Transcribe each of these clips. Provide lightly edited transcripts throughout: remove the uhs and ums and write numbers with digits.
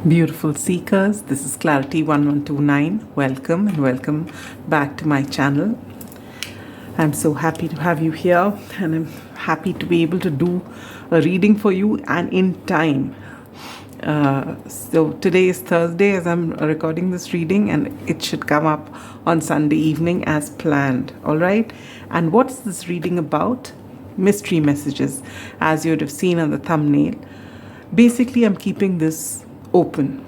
Beautiful seekers, this is Clarity 1129. Welcome and welcome back to my channel. I'm so happy to have you here, and I'm happy to be able to do a reading for you and in time. So today is Thursday as I'm recording this reading, and it should come up on Sunday evening as planned. All right. And what's this reading about? Mystery messages, as you would have seen on the thumbnail. Basically, I'm keeping this open.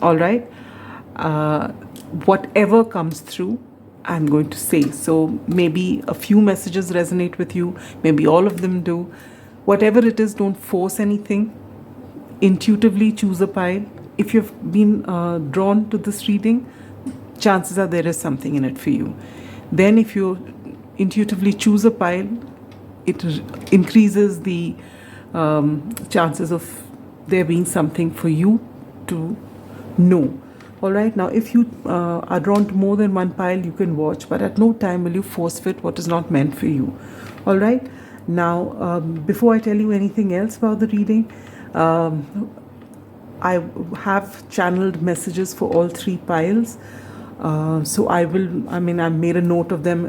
All right. Whatever comes through, I'm going to say. So maybe a few messages resonate with you, maybe all of them do. Whatever it is, don't force anything. Intuitively choose a pile. If you've been drawn to this reading, chances are there is something in it for you. Then if you intuitively choose a pile, it increases the chances of there being something for you to know. All right. Now, if you are drawn to more than one pile, you can watch, but at no time will you force fit what is not meant for you. All right. Now, before I tell you anything else about the reading, I have channeled messages for all three piles. So I've made a note of them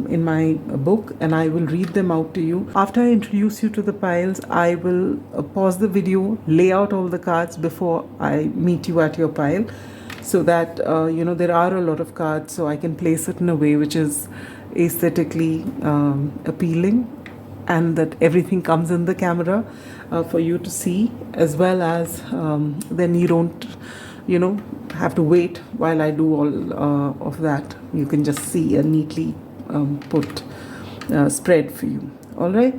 in my book, and I will read them out to you. After I introduce you to the piles, I will pause the video, lay out all the cards before I meet you at your pile, so that, there are a lot of cards, so I can place it in a way which is aesthetically appealing, and that everything comes in the camera for you to see, as well as then you don't have to wait while I do all of that. You can just see a neatly put spread for you. All right.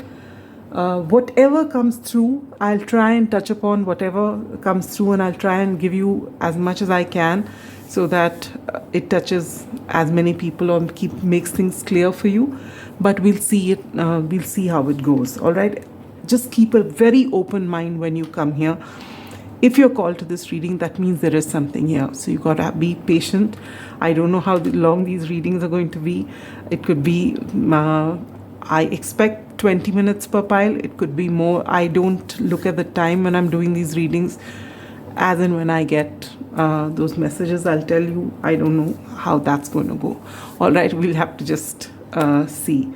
Whatever comes through, I'll try and touch upon whatever comes through, and I'll try and give you as much as I can, so that it touches as many people or makes things clear for you. But we'll see it. We'll see how it goes. All right. Just keep a very open mind when you come here. If you're called to this reading, that means there is something here. So you gotta be patient. I don't know how long these readings are going to be. It could be, I expect 20 minutes per pile. It could be more. I don't look at the time when I'm doing these readings. As and when I get those messages, I'll tell you. I don't know how that's going to go. All right, we'll have to just see.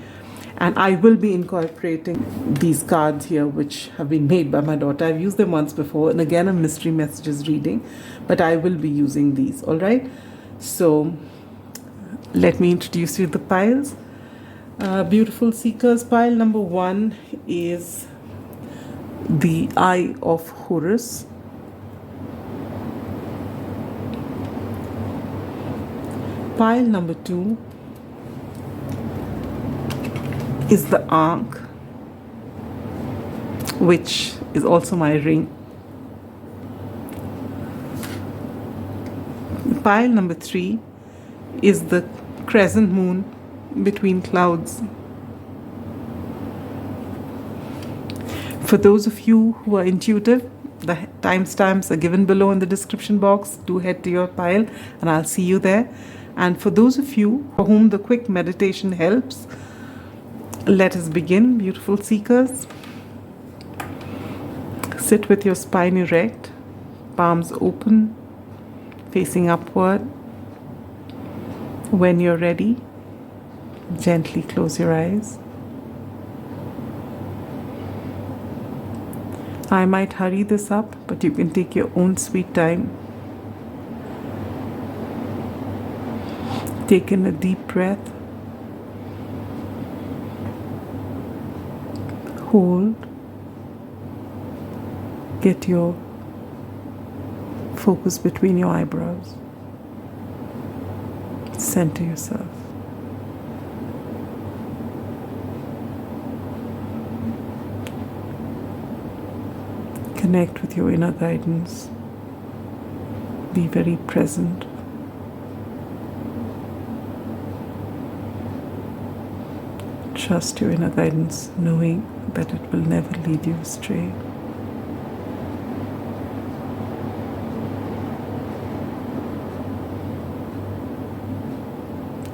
And I will be incorporating these cards here, which have been made by my daughter. I've used them once before, and again, a mystery messages reading, but I will be using these. All right. So let me introduce you to the piles. Beautiful seekers, pile number 1 is the EYE of Horus. Pile number 2 is the ANKH, which is also my ring. Pile number 3 is the crescent moon between clouds. For those of you who are intuitive, the timestamps are given below in the description box. Do head to your pile and I'll see you there. And for those of you for whom the quick meditation helps, let us begin, beautiful seekers. Sit with your spine erect, palms open, facing upward. When you're ready, gently close your eyes. I might hurry this up, but you can take your own sweet time. Take in a deep breath. Hold. Get your focus between your eyebrows. Center yourself. Connect with your inner guidance. Be very present. Trust your inner guidance, knowing that it will never lead you astray.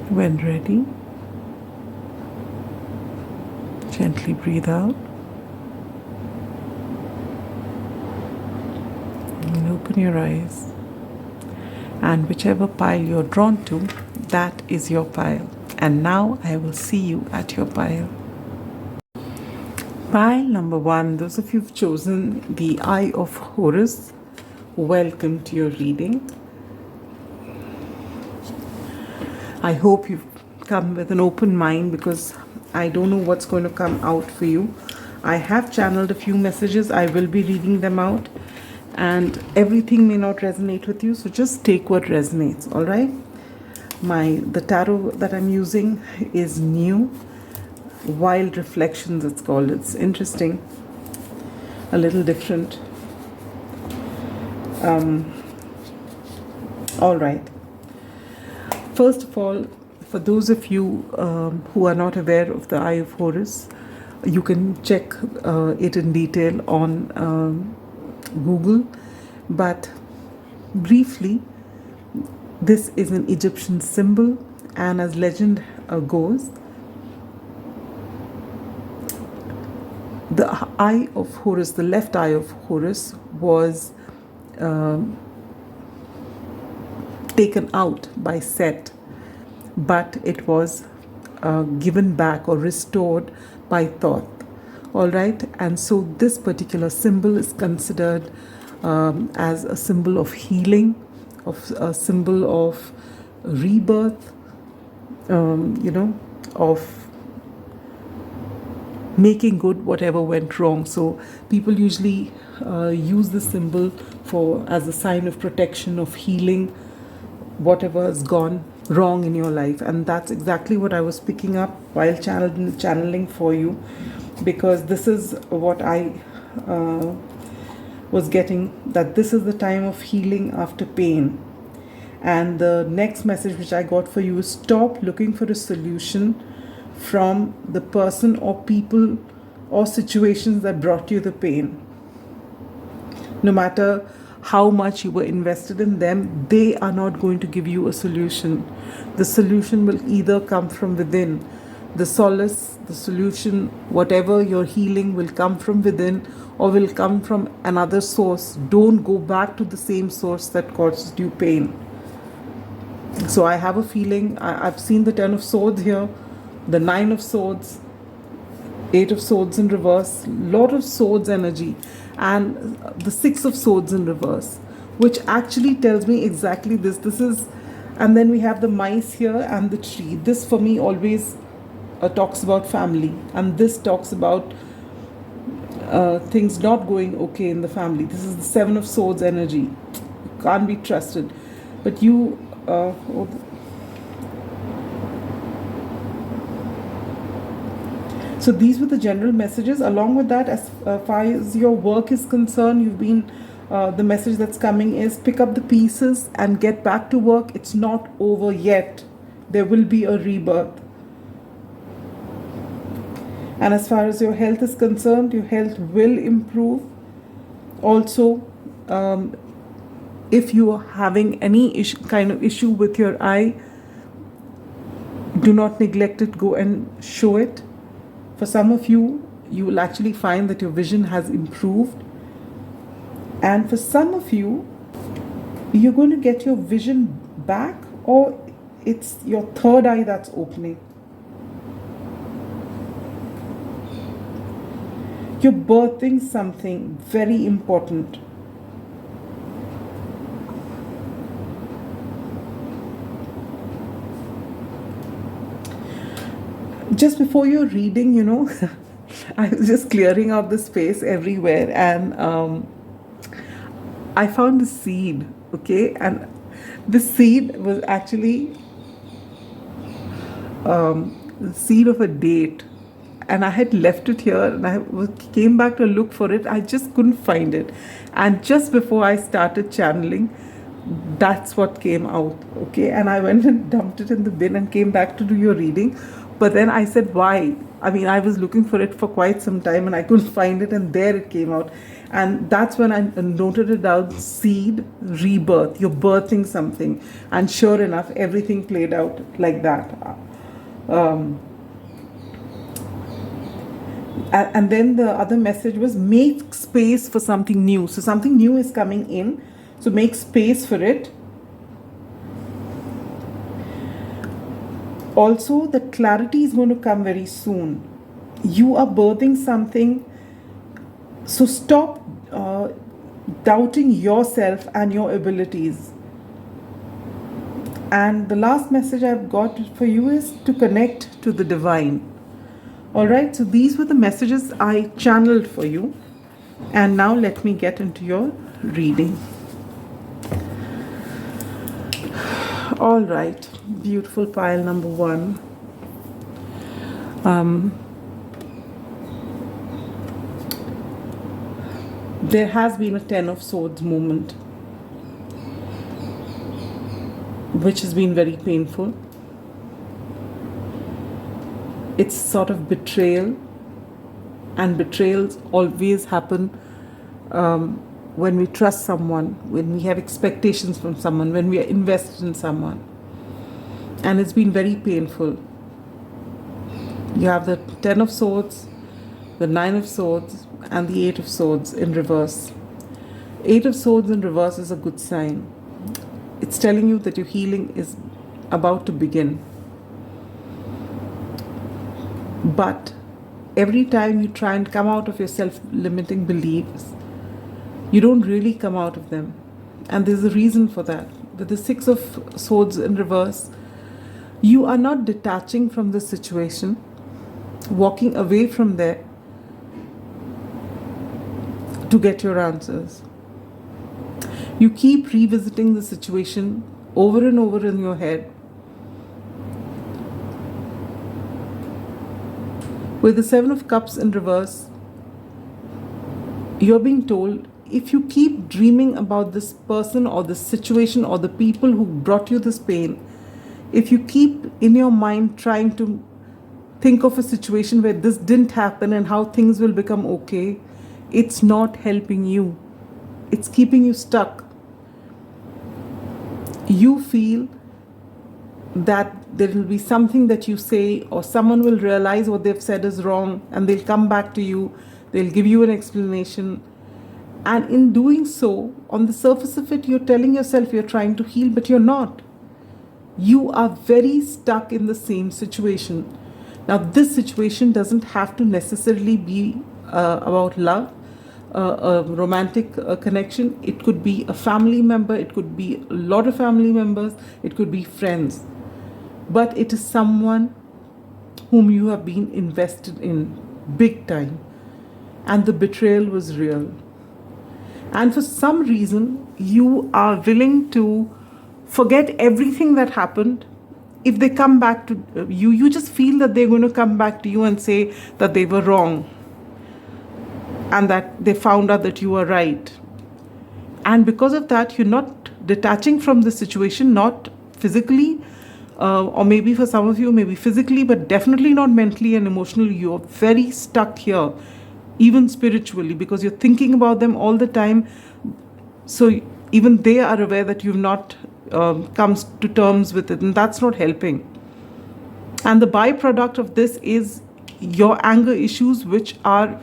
When ready, gently breathe out. open your eyes, and whichever pile you're drawn to, that is your pile. And now I will see you at your pile. Pile number 1, those of you who've chosen the Eye of Horus, welcome to your reading. I hope you've come with an open mind, because I don't know what's going to come out for you. I have channeled a few messages. I will be reading them out, and everything may not resonate with you, so just take what resonates. All right, the tarot that I'm using is new, Wild Reflections it's called. It's interesting, a little different. All right, first of all, for those of you who are not aware of the Eye of Horus, you can check it in detail on Google. But briefly, this is an Egyptian symbol, and as legend goes, the Eye of Horus, the left eye of Horus, was taken out by Set, but it was given back or restored by Thoth. All right, and so this particular symbol is considered as a symbol of healing, of a symbol of rebirth, of making good whatever went wrong. So people usually use the symbol as a sign of protection, of healing whatever has gone wrong in your life. And that's exactly what I was picking up while channeling for you, because this is what I was getting, that this is the time of healing after pain. And the next message which I got for you is, stop looking for a solution from the person or people or situations that brought you the pain. No matter how much you were invested in them, they are not going to give you a solution. The solution will either come from within. The solace, the solution, whatever your healing will come from within or will come from another source. Don't go back to the same source that caused you pain. So I have a feeling, I've seen the 10 of Swords here, the 9 of Swords, 8 of Swords in reverse, lot of Swords energy, and the 6 of Swords in reverse, which actually tells me exactly this. This is, and then we have the mice here and the tree. This for me always talks about family, and this talks about things not going okay in the family. This is the 7 of Swords energy. Can't be trusted. But you, so these were the general messages. Along with that, as far as your work is concerned, you've been, the message that's coming is, pick up the pieces and get back to work. It's not over yet. There will be a rebirth. And as far as your health is concerned, your health will improve. Also, if you are having any kind of issue with your eye, do not neglect it. Go and show it. For some of you, you will actually find that your vision has improved. And for some of you, you're going to get your vision back, or it's your third eye that's opening. You're birthing something very important. Just before your reading, I was just clearing out the space everywhere, and I found the seed, okay? And the seed was actually the seed of a date. And I had left it here, and I came back to look for it. I just couldn't find it. And just before I started channeling, that's what came out, okay? And I went and dumped it in the bin and came back to do your reading. But then I said, why? I mean, I was looking for it for quite some time, and I couldn't find it, and there it came out. And that's when I noted it out, seed, rebirth. You're birthing something. And sure enough, everything played out like that. And then the other message was, make space for something new. So something new is coming in. So make space for it. Also, the clarity is going to come very soon. You are birthing something, so stop doubting yourself and your abilities. And the last message I've got for you is to connect to the divine. Alright, so these were the messages I channeled for you. And now let me get into your reading. Alright, beautiful pile number 1. There has been a 10 of Swords moment, which has been very painful. It's sort of betrayal, and betrayals always happen when we trust someone, when we have expectations from someone, when we are invested in someone. And it's been very painful. You have the 10 of Swords, the 9 of Swords, and the 8 of Swords in reverse. 8 of Swords in reverse is a good sign. It's telling you that your healing is about to begin. But every time you try and come out of your self-limiting beliefs, you don't really come out of them. And there's a reason for that. With the 6 of Swords in reverse, you are not detaching from the situation, walking away from there to get your answers. You keep revisiting the situation over and over in your head. With the 7 of Cups in reverse, you're being told, if you keep dreaming about this person or this situation or the people who brought you this pain, if you keep in your mind trying to think of a situation where this didn't happen and how things will become okay, it's not helping you. It's keeping you stuck. You feel that there will be something that you say, or someone will realize what they've said is wrong, and they'll come back to you, they'll give you an explanation. And in doing so, on the surface of it, you're telling yourself you're trying to heal, but you're not. You are very stuck in the same situation. Now, this situation doesn't have to necessarily be about love, a romantic connection. It could be a family member, it could be a lot of family members, it could be friends. But it is someone whom you have been invested in big time, and the betrayal was real. And for some reason, you are willing to forget everything that happened. If they come back to you, you just feel that they're going to come back to you and say that they were wrong and that they found out that you were right. And because of that, you're not detaching from the situation, not physically, or maybe for some of you, maybe physically, but definitely not mentally and emotionally. You're very stuck here, even spiritually, because you're thinking about them all the time. So even they are aware that you've not come to terms with it, and that's not helping. And the byproduct of this is your anger issues, which are,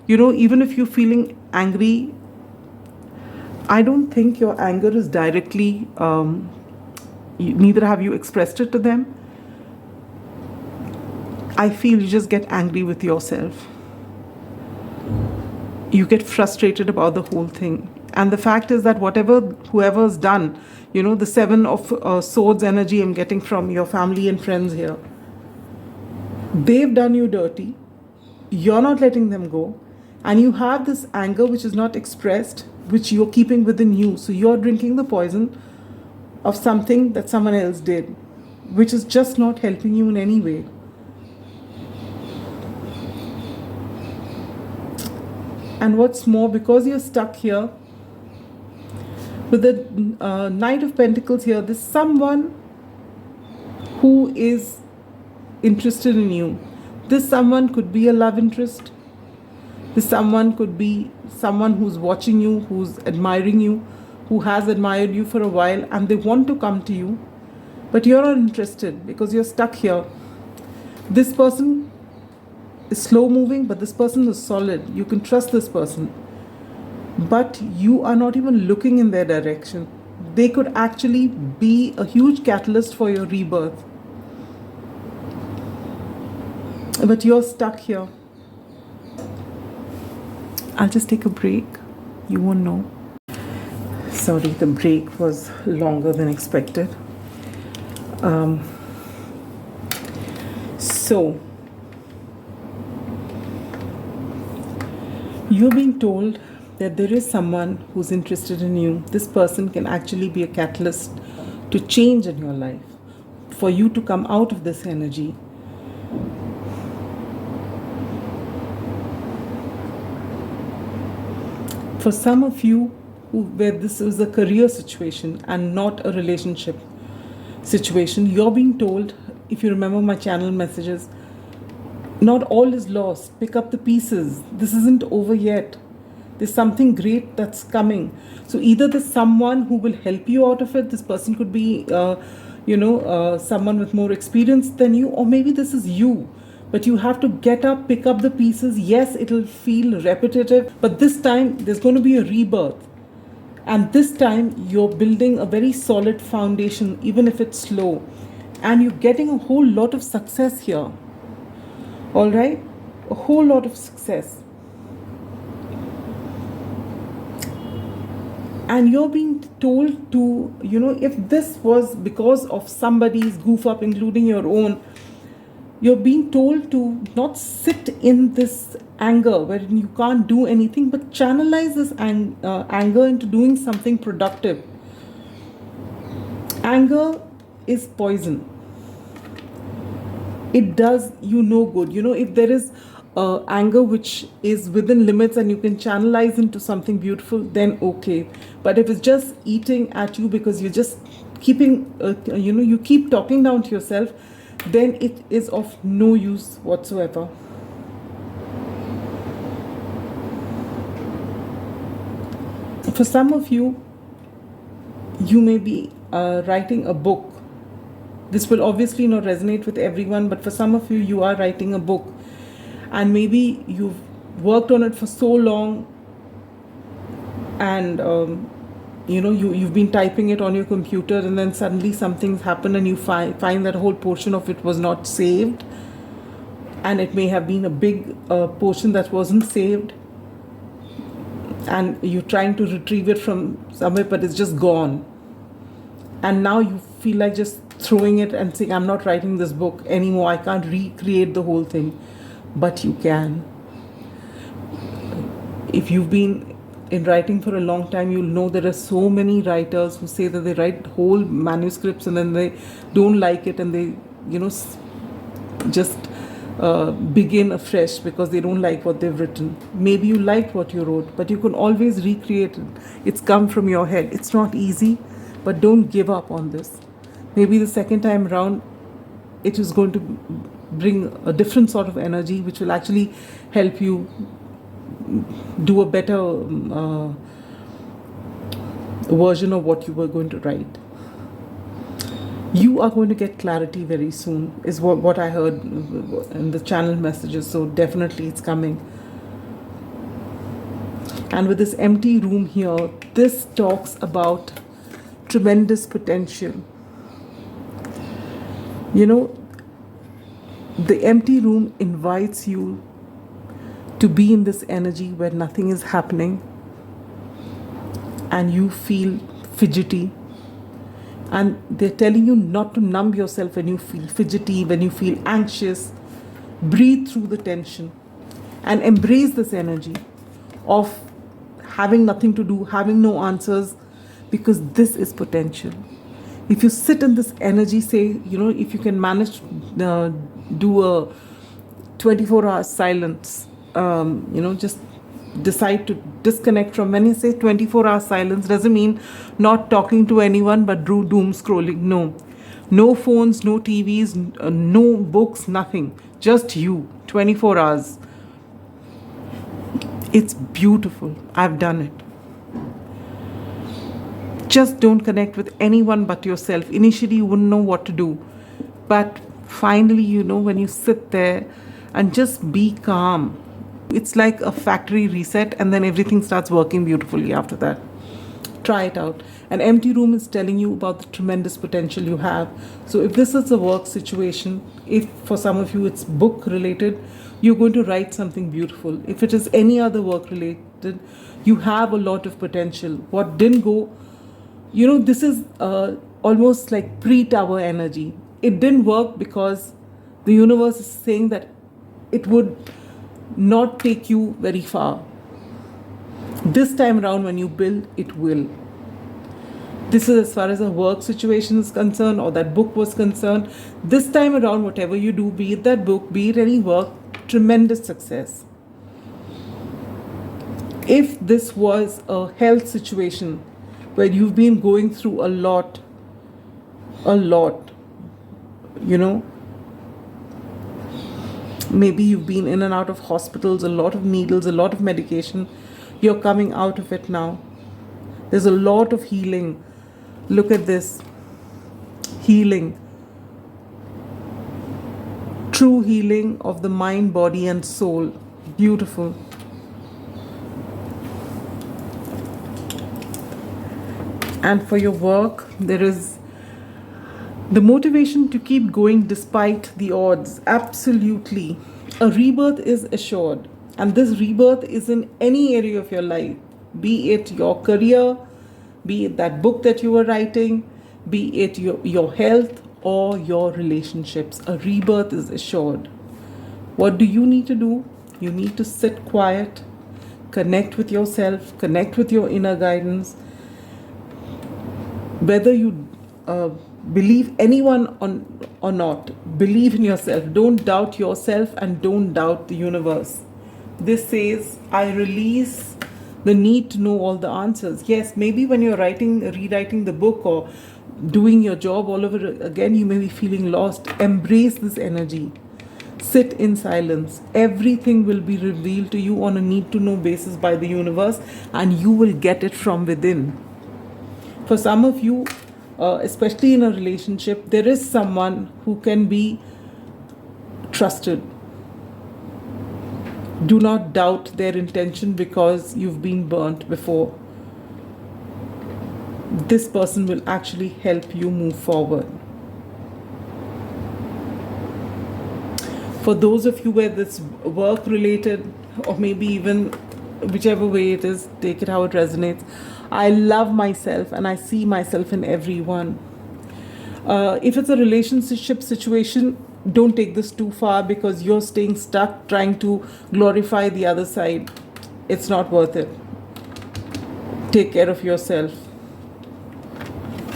even if you're feeling angry, I don't think your anger is directly, neither have you expressed it to them. I feel you just get angry with yourself. You get frustrated about the whole thing. And the fact is that whoever's done, the 7 of Swords energy I'm getting from your family and friends here, they've done you dirty. You're not letting them go. And you have this anger which is not expressed, which you're keeping within you. So you're drinking the poison of something that someone else did, which is just not helping you in any way. And what's more, because you're stuck here, with the Knight of Pentacles here, there's someone who is interested in you. This someone could be a love interest. This someone could be someone who's watching you, who's admiring you, who has admired you for a while, and they want to come to you, but you're not interested because you're stuck here. This person is slow moving, but this person is solid. You can trust this person. but you are not even looking in their direction. They could actually be a huge catalyst for your rebirth. But you're stuck here. I'll just take a break. You won't know. Sorry, the break was longer than expected. So, you're being told that there is someone who's interested in you. This person can actually be a catalyst to change in your life, for you to come out of this energy. For some of you, where this is a career situation and not a relationship situation, you're being told, if you remember my channel messages, not all is lost. Pick up the pieces. This isn't over yet. There's something great that's coming. So either there's someone who will help you out of it. This person could be, someone with more experience than you, or maybe this is you. But you have to get up, pick up the pieces. Yes, it'll feel repetitive, but this time there's going to be a rebirth. And this time you're building a very solid foundation, even if it's slow. And you're getting a whole lot of success here. All right? A whole lot of success. And you're being told to, if this was because of somebody's goof up, including your own, you're being told to not sit in this anger where you can't do anything, but channelize this anger into doing something productive. Anger is poison. It does you no good. If there is anger which is within limits and you can channelize into something beautiful, then okay. But if it's just eating at you because you're just keeping, you keep talking down to yourself, then it is of no use whatsoever. For some of you, you may be writing a book. This will obviously not resonate with everyone, but for some of you, you are writing a book. And maybe you've worked on it for so long and you've been typing it on your computer, and then suddenly something's happened and you find that a whole portion of it was not saved, and it may have been a big portion that wasn't saved, and you're trying to retrieve it from somewhere, but it's just gone. And now you feel like just throwing it and saying, I'm not writing this book anymore, I can't recreate the whole thing. But you can. If you've been in writing for a long time, you'll know there are so many writers who say that they write whole manuscripts and then they don't like it, and they just begin afresh because they don't like what they've written. Maybe you liked what you wrote, but you can always recreate it. It's come from your head. It's not easy, but don't give up on this. Maybe the second time around it is going to bring a different sort of energy which will actually help you do a better version of what you were going to write. You are going to get clarity very soon, is what I heard in the channel messages. So definitely it's coming. And with this empty room here, this talks about tremendous potential. The empty room invites you to be in this energy where nothing is happening and you feel fidgety. And they're telling you not to numb yourself when you feel fidgety, when you feel anxious. Breathe through the tension and embrace this energy of having nothing to do, having no answers, because this is potential. If you sit in this energy, say, if you can manage to do a 24-hour silence, just decide to disconnect from. When you say 24-hour silence, doesn't mean not talking to anyone but doom scrolling. No phones, no TVs, no books, nothing. Just you, 24 hours. It's beautiful. I've done it. Just don't connect with anyone but yourself. Initially, you wouldn't know what to do. But finally, when you sit there and just be calm, It's like a factory reset, and then everything starts working beautifully after that. Try it out. An empty room is telling you about the tremendous potential you have. So if this is a work situation, if for some of you it's book related, you're going to write something beautiful. If it is any other work related, you have a lot of potential. What didn't go, this is almost like pre-tower energy. It didn't work because the universe is saying that it would not take you very far. This time around, when you build, it will. This is as far as a work situation is concerned, or that book was concerned. This time around, whatever you do, be it that book, be it any work, tremendous success. If this was a health situation where you've been going through a lot, maybe you've been in and out of hospitals, a lot of needles, a lot of medication, you're coming out of it now. There's a lot of healing. Look at this. Healing. True healing of the mind, body, and soul. Beautiful. And for your work, there is the motivation to keep going despite the odds. Absolutely. A rebirth is assured. And this rebirth is in any area of your life. Be it your career, be it that book that you were writing, be it your health or your relationships. A rebirth is assured. What do you need to do? You need to sit quiet, connect with yourself, connect with your inner guidance. Whether you believe anyone or not, believe in yourself. Don't doubt yourself and don't doubt the universe. This says, I release the need to know all the answers. Yes, maybe when you're rewriting the book or doing your job all over again, you may be feeling lost. Embrace this energy. Sit in silence. Everything will be revealed to you on a need-to-know basis by the universe, and you will get it from within. For some of you, especially in a relationship, there is someone who can be trusted. Do not doubt their intention because you've been burnt before. This person will actually help you move forward. For those of you where this work related, or maybe even whichever way it is, take it how it resonates. I love myself and I see myself in everyone. If it's a relationship situation, don't take this too far because you're staying stuck trying to glorify the other side. It's not worth it. Take care of yourself.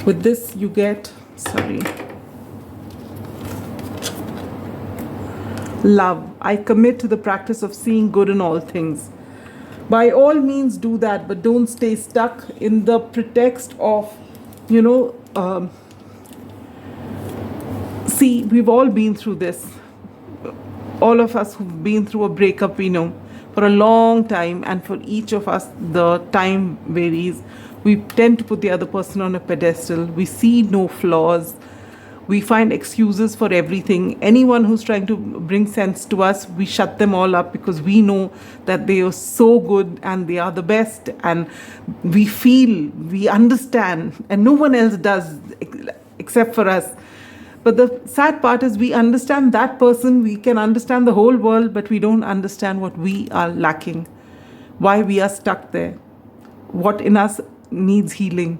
With this, you get, love. I commit to the practice of seeing good in all things. By all means, do that, but don't stay stuck in the pretext of, see, we've all been through this. All of us who've been through a breakup, we know, for a long time, and for each of us, the time varies. We tend to put the other person on a pedestal. We see no flaws. We find excuses for everything. Anyone who's trying to bring sense to us, we shut them all up because we know that they are so good and they are the best, and we feel, we understand, and no one else does except for us. But the sad part is we understand that person, we can understand the whole world, but we don't understand what we are lacking, why we are stuck there, what in us needs healing.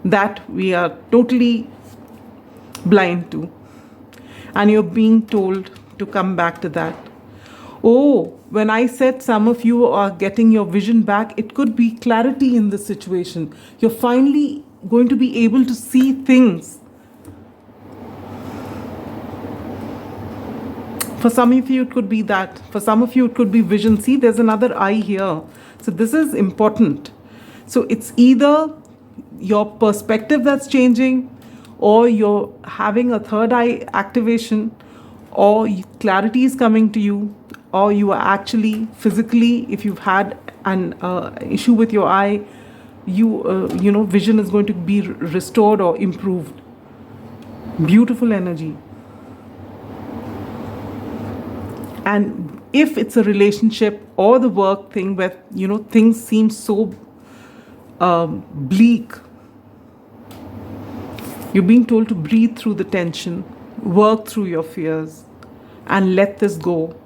That we are totally blind to. And you're being told to come back to that. Oh, when I said some of you are getting your vision back, it could be clarity in this situation. You're finally going to be able to see things. For some of you, it could be that. For some of you, it could be vision. See, there's another eye here. So this is important. So it's either your perspective that's changing, or you're having a third eye activation, or clarity is coming to you, or you are actually physically, if you've had an issue with your eye, vision is going to be restored or improved. Beautiful energy. And if it's a relationship or the work thing where, you know, things seem so bleak, you're being told to breathe through the tension, work through your fears, and let this go.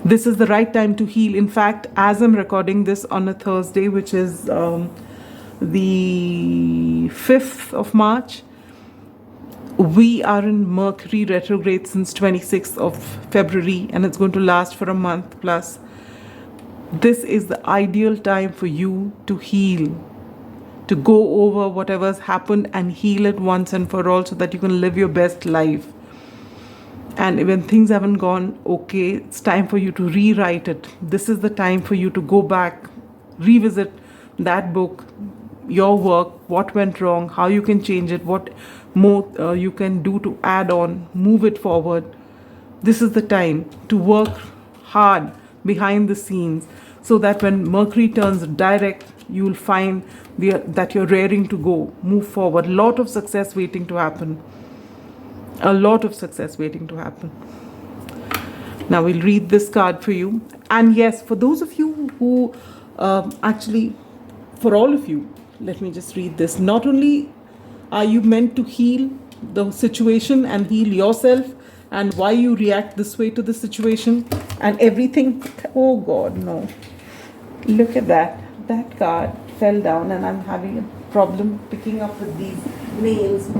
This is the right time to heal. In fact, as I'm recording this on a Thursday, which is the 5th of March, we are in Mercury retrograde since 26th of February, and it's going to last for a month plus. This is the ideal time for you to heal, to go over whatever's happened and heal it once and for all so that you can live your best life. And when things haven't gone okay, it's time for you to rewrite it. This is the time for you to go back, revisit that book, your work, what went wrong, how you can change it, what more you can do to add on, move it forward. This is the time to work hard behind the scenes so that when Mercury turns direct, you will find that you're raring to go, move forward. Lot of success waiting to happen. A lot of success waiting to happen. Now we'll read this card for you. And yes, for those of you who actually, for all of you, let me just read this. Not only are you meant to heal the situation and heal yourself and why you react this way to the situation and everything. Oh God, no. Look at that. That card fell down and I'm having a problem picking up with these nails.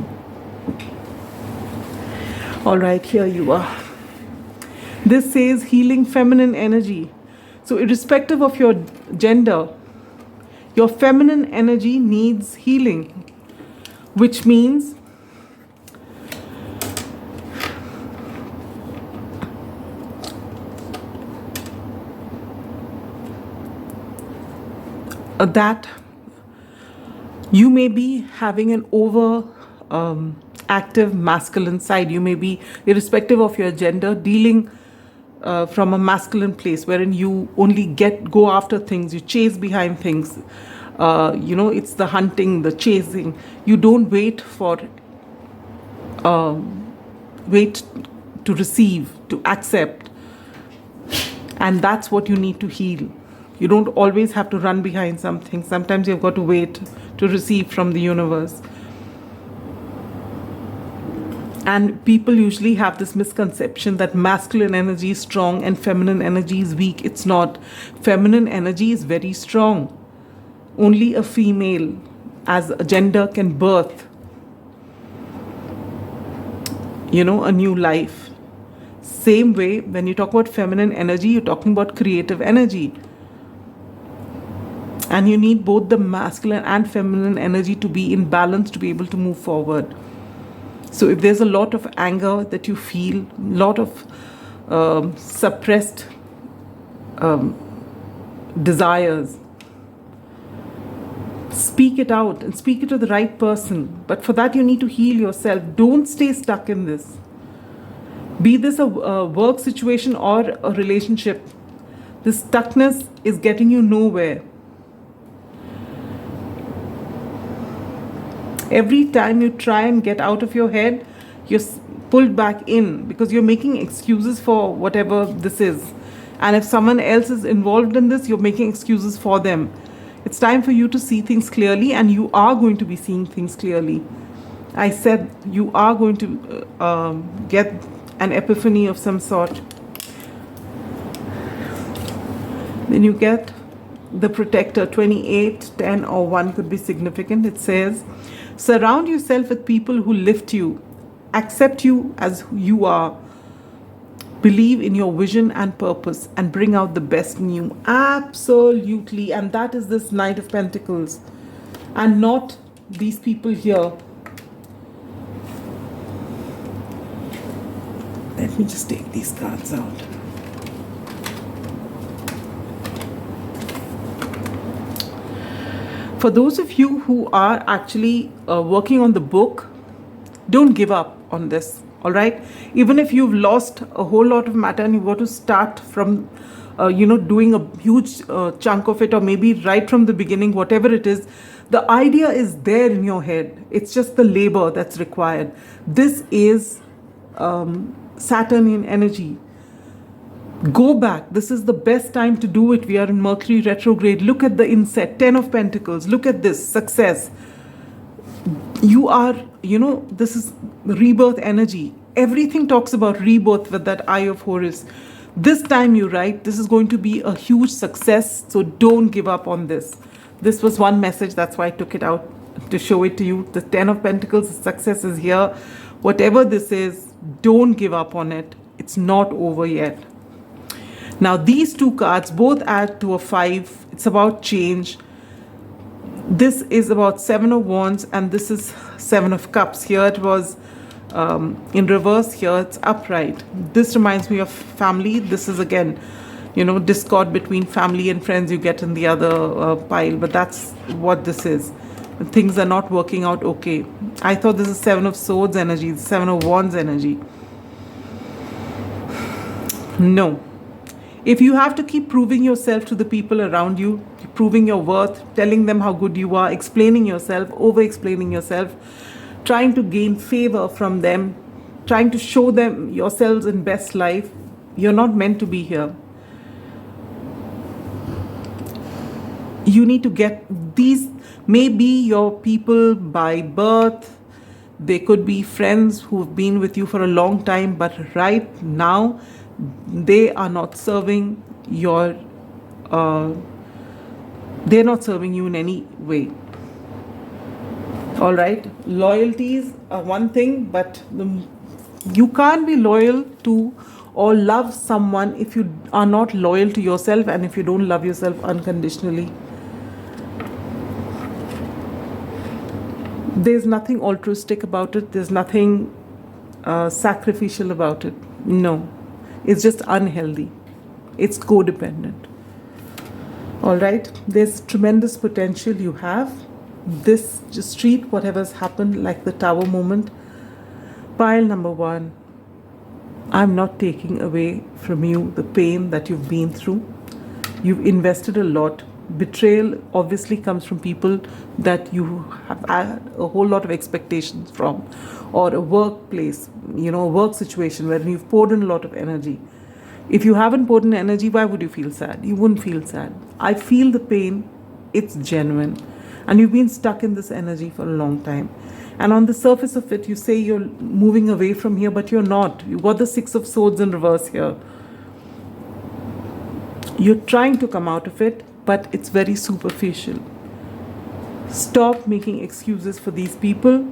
All right, here you are. This says healing feminine energy. So irrespective of your gender, your feminine energy needs healing, which means that you may be having an over active masculine side. You may be, irrespective of your gender, dealing from a masculine place wherein you only go after things, you chase behind things. You know, it's the hunting, the chasing. You don't wait to receive, to accept. And that's what you need to heal. You don't always have to run behind something. Sometimes you've got to wait to receive from the universe. And people usually have this misconception that masculine energy is strong and feminine energy is weak. It's not. Feminine energy is very strong. Only a female as a gender can birth, you know, a new life. Same way, when you talk about feminine energy, you're talking about creative energy. And you need both the masculine and feminine energy to be in balance to be able to move forward. So if there's a lot of anger that you feel, a lot of suppressed desires, speak it out and speak it to the right person. But for that, you need to heal yourself. Don't stay stuck in this. Be this a work situation or a relationship, this stuckness is getting you nowhere. Every time you try and get out of your head, you're pulled back in because you're making excuses for whatever this is. And if someone else is involved in this, you're making excuses for them. It's time for you to see things clearly, and you are going to be seeing things clearly. I said you are going to get an epiphany of some sort. Then you get the protector. 28, 10 or 1 could be significant. It says, surround yourself with people who lift you, accept you as who you are, believe in your vision and purpose, and bring out the best in you. Absolutely. And that is this Knight of Pentacles, and not these people here. Let me just take these cards out. For those of you who are actually working on the book, don't give up on this, all right? Even if you've lost a whole lot of matter and you've got to start from, doing a huge chunk of it, or maybe right from the beginning, whatever it is, the idea is there in your head. It's just the labor that's required. This is Saturnian energy. Go back. This is the best time to do it. We are in Mercury retrograde. Look at the inset, 10 of Pentacles. Look at this, success. You are, this is rebirth energy. Everything talks about rebirth with that Eye of Horus. This time you write, this is going to be a huge success, so don't give up on this. This was one message, that's why I took it out to show it to you. The 10 of Pentacles, success is here. Whatever this is, don't give up on it. It's not over yet. Now these two cards both add to a 5. It's about change. This is about 7 of Wands and this is 7 of Cups. Here it was in reverse, here it's upright. This reminds me of family. This is again, discord between family and friends you get in the other pile, but that's what this is. Things are not working out okay. I thought this is 7 of Swords energy, 7 of Wands energy. No. If you have to keep proving yourself to the people around you, proving your worth, telling them how good you are, explaining yourself, over-explaining yourself, trying to gain favor from them, trying to show them yourselves in best life, you're not meant to be here. You need to get these, maybe your people by birth, they could be friends who've been with you for a long time, but right now, they are not serving your, they're not serving you in any way. All right, loyalties are one thing, but you can't be loyal to or love someone if you are not loyal to yourself and if you don't love yourself unconditionally. There's nothing altruistic about it. There's nothing sacrificial about it. No, it's just unhealthy. It's codependent. All right, there's tremendous potential you have. This, just treat whatever's happened like the Tower moment. Pile number 1, I'm not taking away from you the pain that you've been through. You've invested a lot. Betrayal obviously comes from people that you have had a whole lot of expectations from, or a workplace, a work situation where you've poured in a lot of energy. If you haven't poured in energy, why would you feel sad? You wouldn't feel sad. I feel the pain. It's genuine. And you've been stuck in this energy for a long time. And on the surface of it, you say you're moving away from here, but you're not. You've got the 6 of Swords in reverse here. You're trying to come out of it, but it's very superficial. Stop making excuses for these people.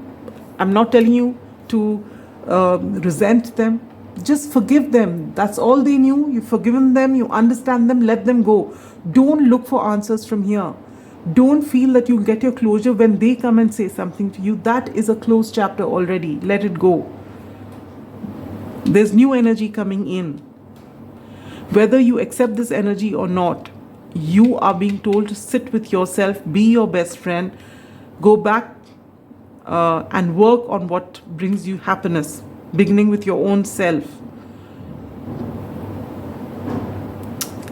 I'm not telling you to resent them. Just forgive them. That's all they knew. You've forgiven them. You understand them. Let them go. Don't look for answers from here. Don't feel that you'll get your closure when they come and say something to you. That is a closed chapter already. Let it go. There's new energy coming in. Whether you accept this energy or not, you are being told to sit with yourself, be your best friend, go back and work on what brings you happiness, beginning with your own self.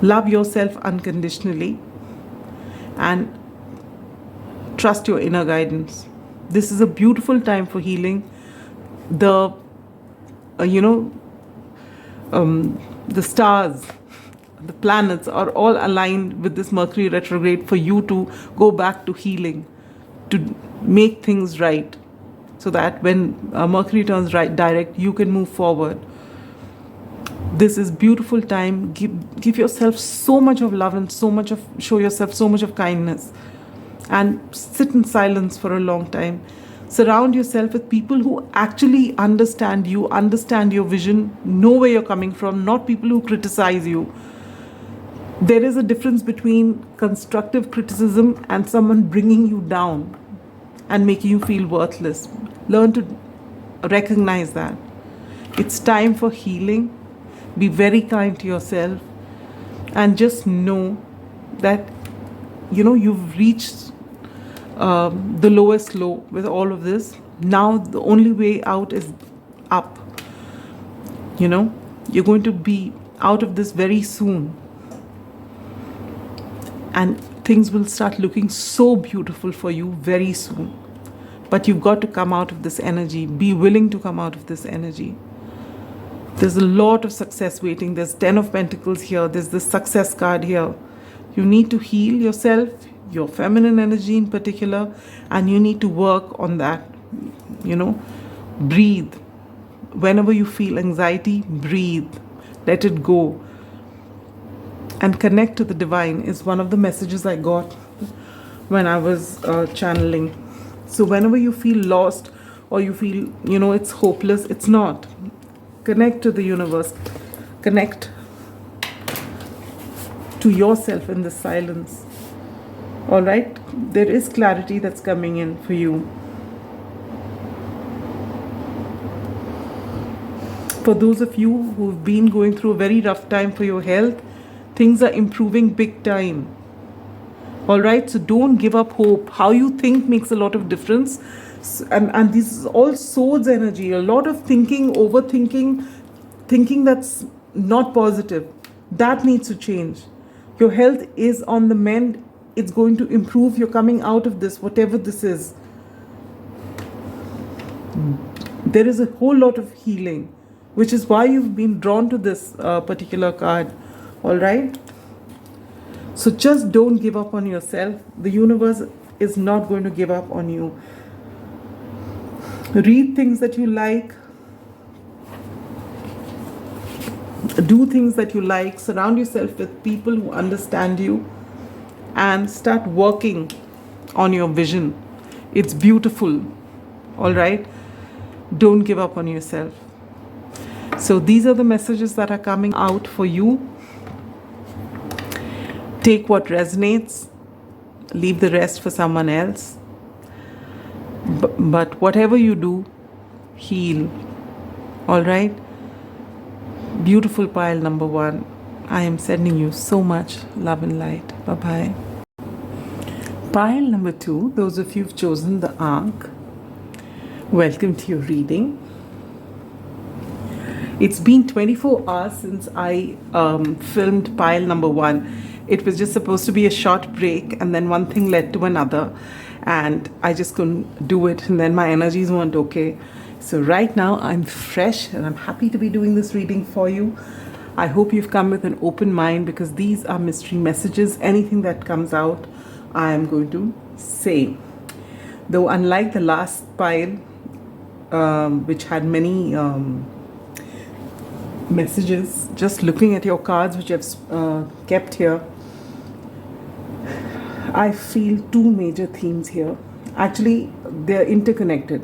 Love yourself unconditionally and trust your inner guidance. This is a beautiful time for healing. The stars, the planets are all aligned with this Mercury retrograde for you to go back to healing, to make things right, so that when Mercury turns right direct, you can move forward. This is beautiful time. Give yourself so much of love and show yourself so much of kindness, and sit in silence for a long time. Surround yourself with people who actually understand you, understand your vision, know where you're coming from, not people who criticize you. There is a difference between constructive criticism and someone bringing you down and making you feel worthless. Learn to recognize that. It's time for healing. Be very kind to yourself and just know that you've reached the lowest low with all of this. Now the only way out is up. You're going to be out of this very soon, and things will start looking so beautiful for you very soon. But you've got to come out of this energy. Be willing to come out of this energy. There's a lot of success waiting. There's 10 of Pentacles here. There's this success card here. You need to heal yourself, your feminine energy in particular, and you need to work on that. You know, breathe. Whenever you feel anxiety, breathe. Let it go. And connect to the divine is one of the messages I got when I was channeling. So whenever you feel lost or you feel, you know, it's hopeless, it's not. Connect to the universe. Connect to yourself in the silence. All right? There is clarity that's coming in for you. For those of you who've been going through a very rough time for your health, things are improving big time. All right? So don't give up hope. How you think makes a lot of difference. And this is all swords energy. A lot of thinking, overthinking, thinking that's not positive. That needs to change. Your health is on the mend. It's going to improve. You're coming out of this, whatever this is. There is a whole lot of healing, which is why you've been drawn to this particular card. All right? So just don't give up on yourself. The universe is not going to give up on you. Read things that you like. Do things that you like. Surround yourself with people who understand you. And start working on your vision. It's beautiful. All right? Don't give up on yourself. So these are the messages that are coming out for you. Take what resonates. Leave the rest for someone else. But whatever you do, heal. All right? Beautiful pile number 1. I am sending you so much love and light. Bye-bye. Pile number 2, those of you who've chosen the ANKH, welcome to your reading. It's been 24 hours since I filmed pile number 1. It was just supposed to be a short break, and then one thing led to another, and I just couldn't do it, and then my energies weren't okay. So right now I'm fresh and I'm happy to be doing this reading for you. I hope you've come with an open mind, because these are mystery messages. Anything that comes out, I am going to say. Though unlike the last pile, which had many messages, just looking at your cards which I've kept here, I feel 2 major themes here. Actually, they're interconnected.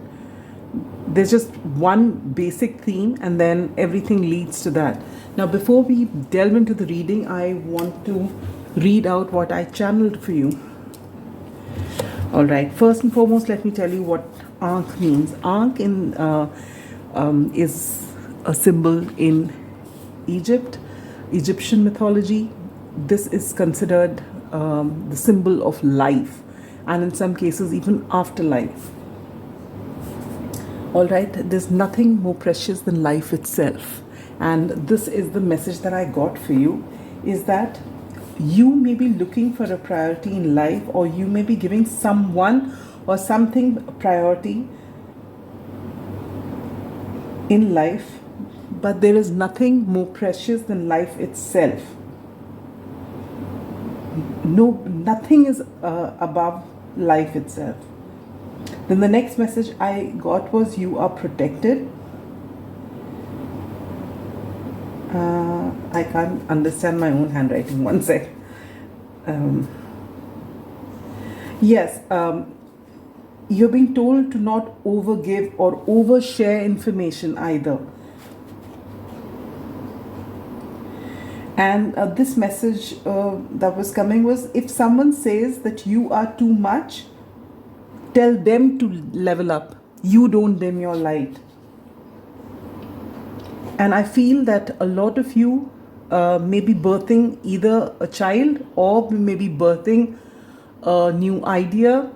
There's just one basic theme, and then everything leads to that. Now, before we delve into the reading, I want to read out what I channeled for you. All right. First and foremost, let me tell you what ANKH means. ANKH is a symbol in Egyptian mythology. This is considered the symbol of life, and in some cases even afterlife. All right, there's nothing more precious than life itself, and this is the message that I got for you, is that you may be looking for a priority in life, or you may be giving someone or something a priority in life, but there is nothing more precious than life itself. Nothing is above life itself. Then the next message I got was, you are protected. I can't understand my own handwriting. One sec. Yes, you're being told to not overgive or overshare information either. And this message that was coming was, if someone says that you are too much, tell them to level up. You don't dim your light. And I feel that a lot of you may be birthing either a child, or may be birthing a new idea,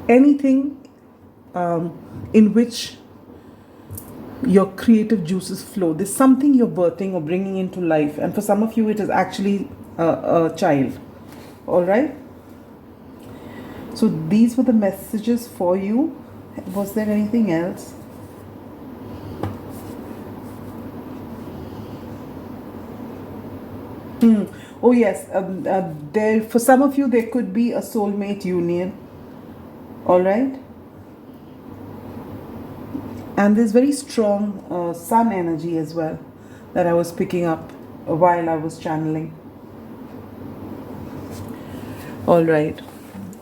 anything in which your creative juices flow. There's something you're birthing or bringing into life, and for some of you it is actually a child. All right, so these were the messages for you. Was there anything else? Oh yes, there for some of you there could be a soulmate union. All right, and there's very strong sun energy as well that I was picking up while I was channeling. All right,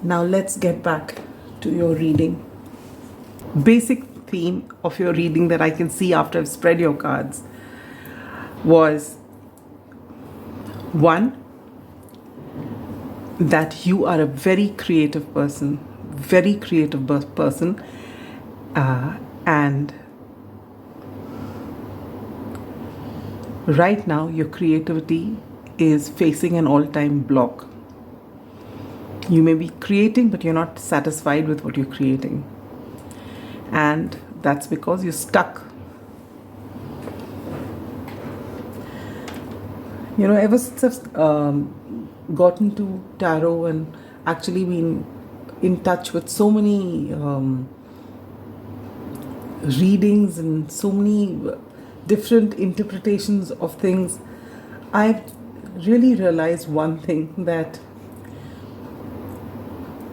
now let's get back to your reading. Basic theme of your reading that I can see after I've spread your cards was one, that you are a very creative person, and right now your creativity is facing an all-time block. You may be creating, but you're not satisfied with what you're creating, and that's because you're stuck. You know, ever since I've gotten to tarot and actually been in touch with so many readings and so many different interpretations of things, I've really realized one thing, that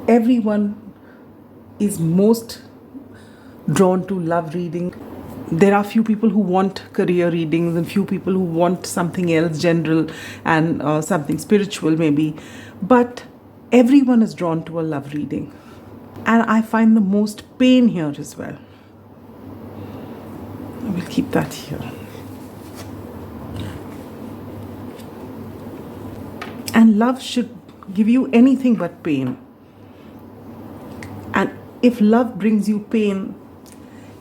everyone is most drawn to love reading. There are few people who want career readings and few people who want something else general and something spiritual maybe, but everyone is drawn to a love reading, and I find the most pain here as well. I will keep that here. And love should give you anything but pain. And if love brings you pain,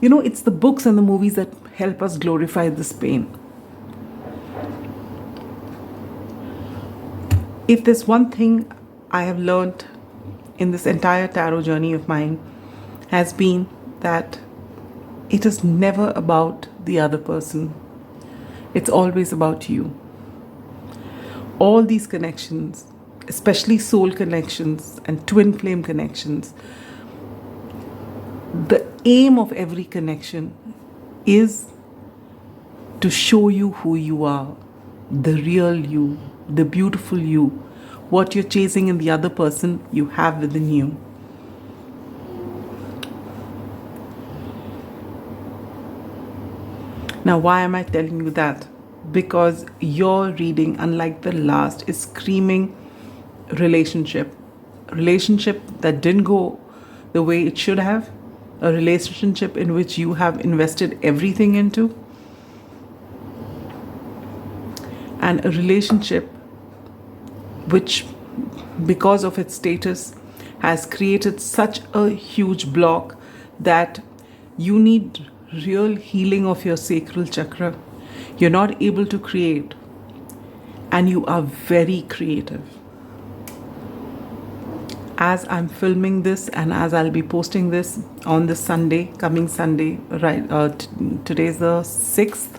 you know, it's the books and the movies that help us glorify this pain. If there's one thing I have learned in this entire tarot journey of mine, has been that it is never about the other person. It's always about you. All these connections, especially soul connections and twin flame connections, the aim of every connection is to show you who you are, the real you, the beautiful you. What you're chasing in the other person, you have within you. Now, why am I telling you that? Because your reading, unlike the last, is screaming relationship. Relationship that didn't go the way it should have. A relationship in which you have invested everything into. And a relationship which, because of its status, has created such a huge block that you need real healing of your sacral chakra. You're not able to create, and you are very creative. As I'm filming this and as I'll be posting this on this Sunday, coming Sunday, right? Today's the 6th.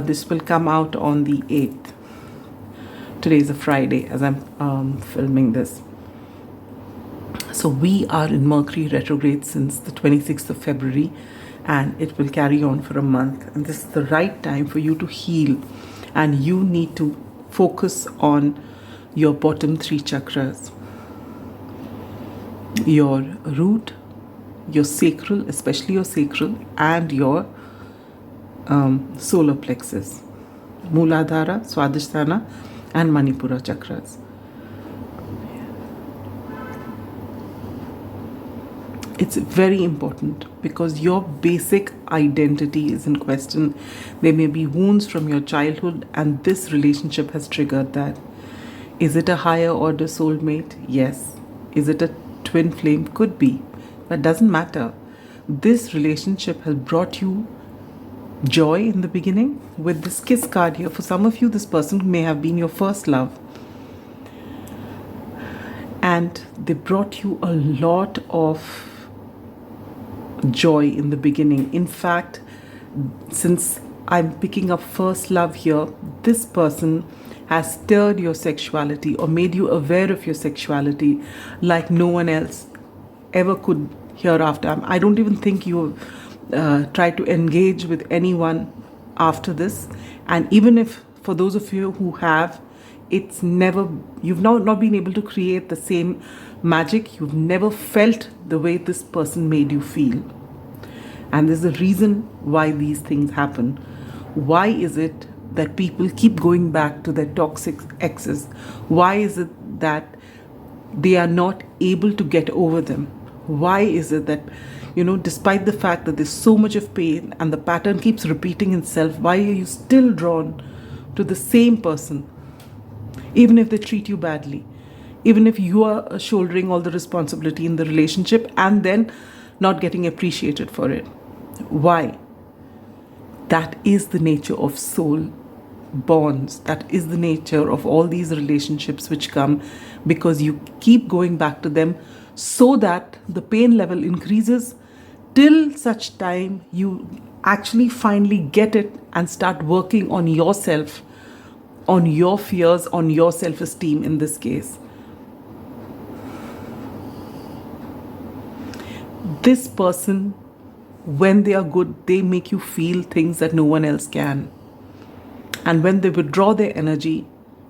This will come out on the 8th. Today's a Friday as I'm filming this. So we are in Mercury retrograde since the 26th of February, and it will carry on for a month. And this is the right time for you to heal, and you need to focus on your bottom 3 chakras. Your root, your sacral, especially your sacral, and your solar plexus, Mooladhara, Swadhisthana, and Manipura chakras. It's very important because your basic identity is in question. There may be wounds from your childhood, and this relationship has triggered that. Is it a higher order soulmate? Yes. Is it a twin flame? Could be. That doesn't matter. This relationship has brought you joy in the beginning with this kiss card here. For some of you, this person may have been your first love, and they brought you a lot of joy in the beginning. In fact, since I'm picking up first love here, this person has stirred your sexuality or made you aware of your sexuality like no one else ever could hereafter. I don't even think you try to engage with anyone after this. And even if for those of you who have, it's never, you've not been able to create the same magic. You've never felt the way this person made you feel. And there's a reason why these things happen. Why is it that people keep going back to their toxic exes? Why is it that they are not able to get over them? Why is it that, despite the fact that there's so much of pain and the pattern keeps repeating itself, why are you still drawn to the same person? Even if they treat you badly, even if you are shouldering all the responsibility in the relationship and then not getting appreciated for it. Why? That is the nature of soul bonds. That is the nature of all these relationships which come because you keep going back to them so that the pain level increases till such time you actually finally get it and start working on yourself, on your fears, on your self-esteem in this case. This person, when they are good, they make you feel things that no one else can. And when they withdraw their energy,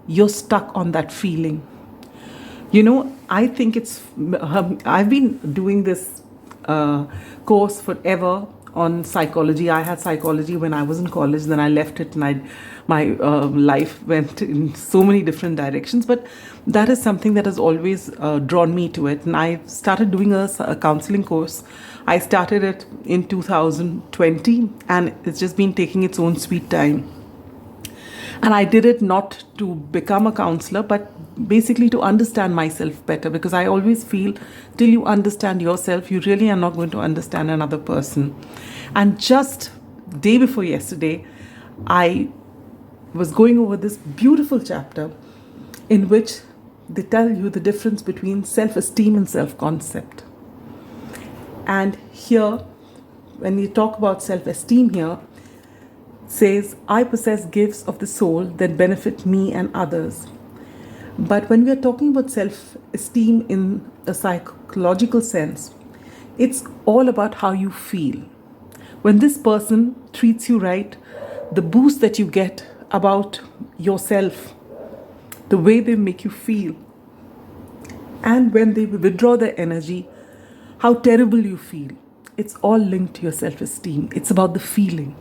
you're stuck on that feeling. I think I've been doing this course forever on psychology. I had psychology when I was in college, then I left it and my life went in so many different directions. But that is something that has always drawn me to it. And I started doing a counseling course. I started it in 2020 and it's just been taking its own sweet time. And I did it not to become a counselor, but basically to understand myself better, because I always feel till you understand yourself, you really are not going to understand another person. And just day before yesterday, I was going over this beautiful chapter in which they tell you the difference between self-esteem and self-concept. And here, when you talk about self-esteem here, says, I possess gifts of the soul that benefit me and others. But when we are talking about self-esteem in a psychological sense, it's all about how you feel. When this person treats you right, the boost that you get about yourself, the way they make you feel, and when they withdraw their energy, how terrible you feel. It's all linked to your self-esteem. It's about the feeling.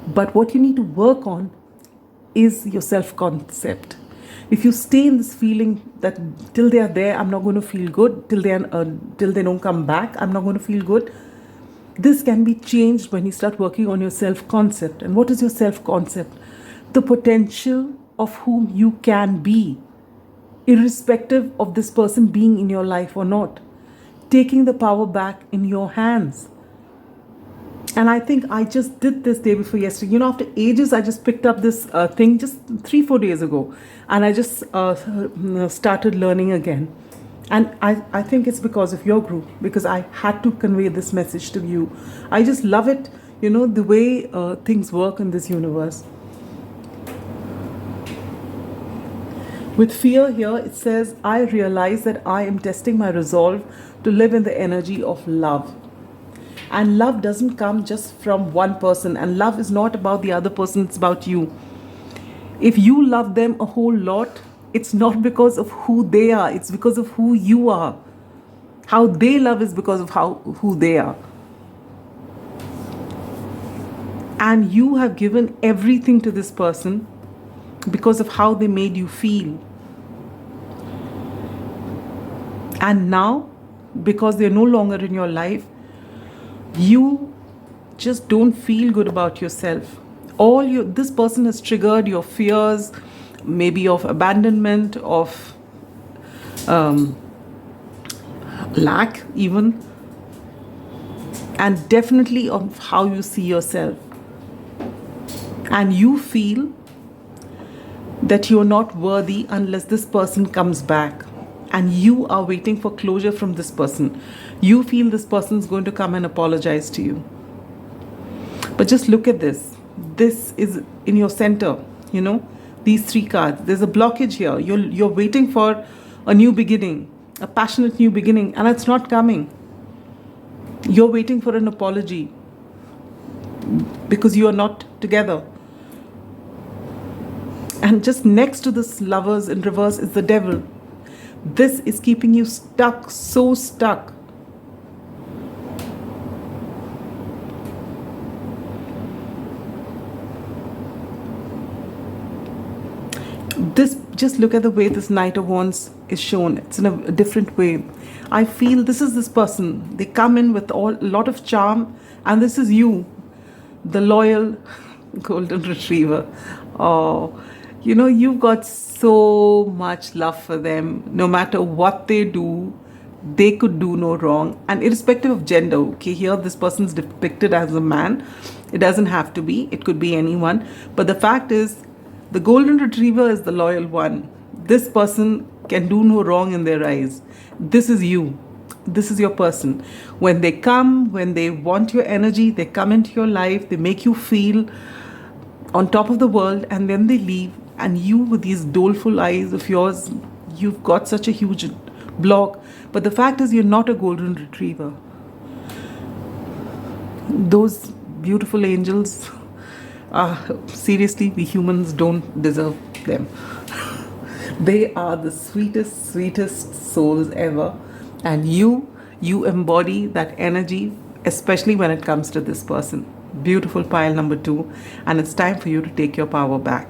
But what you need to work on is your self-concept. If you stay in this feeling that till they are there, I'm not going to feel good, till they don't come back, I'm not going to feel good, this can be changed when you start working on your self-concept. And what is your self-concept? The potential of whom you can be, irrespective of this person being in your life or not. Taking the power back in your hands. And I think I just did this day before yesterday. After ages, I just picked up this thing just 3-4 days ago. And I just started learning again. And I think it's because of your group, because I had to convey this message to you. I just love it, the way things work in this universe. With fear here, it says, I realize that I am testing my resolve to live in the energy of love. And love doesn't come just from one person. And love is not about the other person, it's about you. If you love them a whole lot, it's not because of who they are, it's because of who you are. How they love is because of who they are. And you have given everything to this person because of how they made you feel. And now, because they're no longer in your life, you just don't feel good about yourself. This person has triggered your fears, maybe of abandonment, of lack even, and definitely of how you see yourself. And you feel that you're not worthy unless this person comes back. And you are waiting for closure from this person. You feel this person's going to come and apologize to you. But just look at this. This is in your center, these 3 cards. There's a blockage here. You're waiting for a new beginning, a passionate new beginning, and it's not coming. You're waiting for an apology because you are not together. And just next to this Lovers in reverse is the Devil. This is keeping you stuck, so stuck. This, just look at the way this Knight of Wands is shown. It's in a different way. I feel this is this person. They come in with a lot of charm, and this is you, the loyal golden retriever. Oh, you know, you've got so much love for them. No matter what they do, they could do no wrong. And irrespective of gender, okay, here this person's depicted as a man. It doesn't have to be. It could be anyone. But the fact is, the golden retriever is the loyal one. This person can do no wrong in their eyes. This is you. This is your person. When they come, when they want your energy, they come into your life, they make you feel on top of the world, and then they leave. And you, with these doleful eyes of yours, you've got such a huge block. But the fact is, you're not a golden retriever. Those beautiful angels, seriously, we humans don't deserve them. They are the sweetest, sweetest souls ever. And you embody that energy, especially when it comes to this person. Beautiful pile number 2. And it's time for you to take your power back.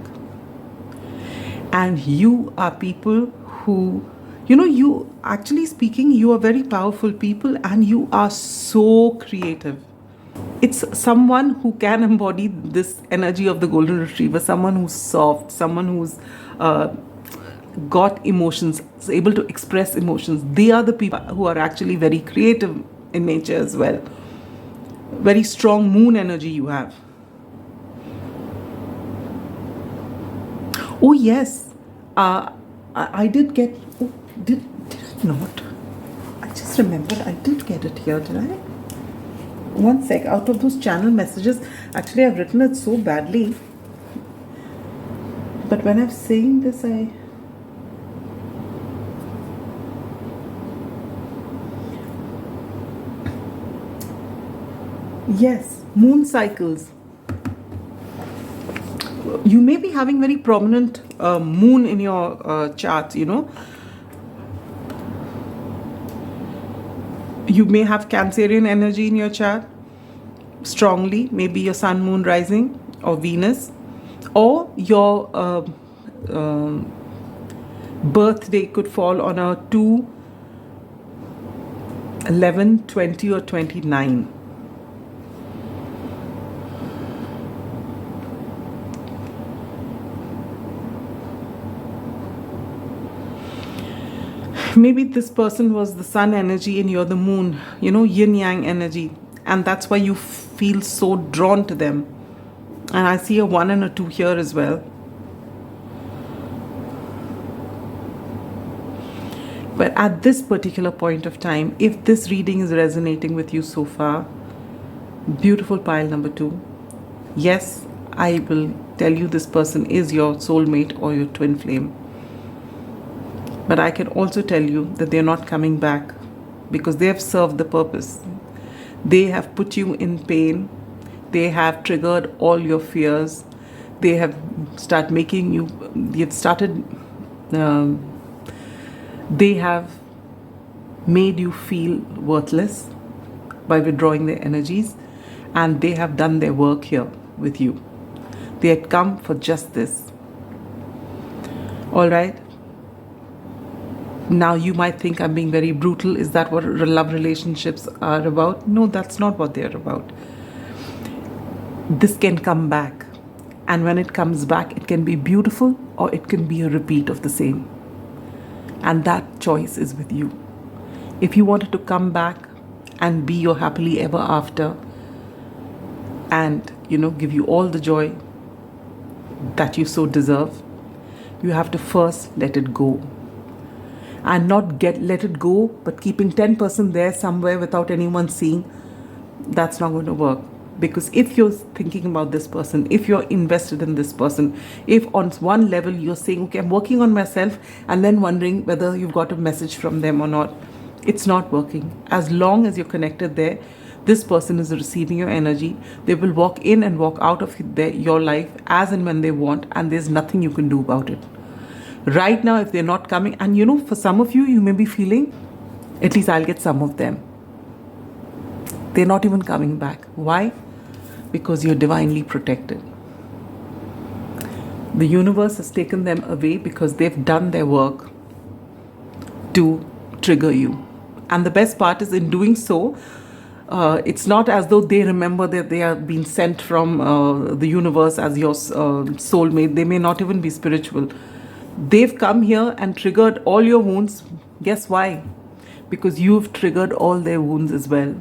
And you are people who, you know, you actually speaking, you are very powerful people, and you are so creative. It's someone who can embody this energy of the golden retriever, someone who's soft, someone who's got emotions, is able to express emotions. They are the people who are actually very creative in nature as well. Very strong moon energy you have. Oh yes, I did get, oh, did I not? I just remembered I did get it here, did I? One sec, out of those channel messages, actually I've written it so badly. But when I'm saying this, yes, moon cycles. You may be having very prominent moon in your chart, you know. You may have Cancerian energy in your chart strongly, maybe your sun, moon, rising, or Venus, or your birthday could fall on a 2, 11, 20, or 29. Maybe this person was the sun energy and you're the moon, you know, yin yang energy. And that's why you feel so drawn to them. And I see a 1 and a 2 here as well. But at this particular point of time, if this reading is resonating with you so far, beautiful pile number 2. Yes, I will tell you this person is your soulmate or your twin flame. But I can also tell you that they're not coming back because they have served the purpose. They have put you in pain. They have triggered all your fears. They have started making you, they have made you feel worthless by withdrawing their energies, and they have done their work here with you. They had come for just this. All right. Now you might think I'm being very brutal. Is that what love relationships are about? No, that's not what they're about. This can come back. And when it comes back, it can be beautiful or it can be a repeat of the same. And that choice is with you. If you wanted to come back and be your happily ever after and, you know, give you all the joy that you so deserve, you have to first let it go. And not let it go, but keeping 10% there somewhere without anyone seeing, that's not going to work. Because if you're thinking about this person, if you're invested in this person, if on one level you're saying, okay, I'm working on myself, and then wondering whether you've got a message from them or not, it's not working. As long as you're connected there, this person is receiving your energy. They will walk in and walk out of your life as and when they want, and there's nothing you can do about it. Right now, if they're not coming, and for some of you, you may be feeling, at least I'll get some of them. They're not even coming back. Why? Because you're divinely protected. The universe has taken them away because they've done their work to trigger you. And the best part is, in doing so, it's not as though they remember that they are being sent from the universe as your soulmate. They may not even be spiritual. They've come here and triggered all your wounds. Guess why? Because you've triggered all their wounds as well.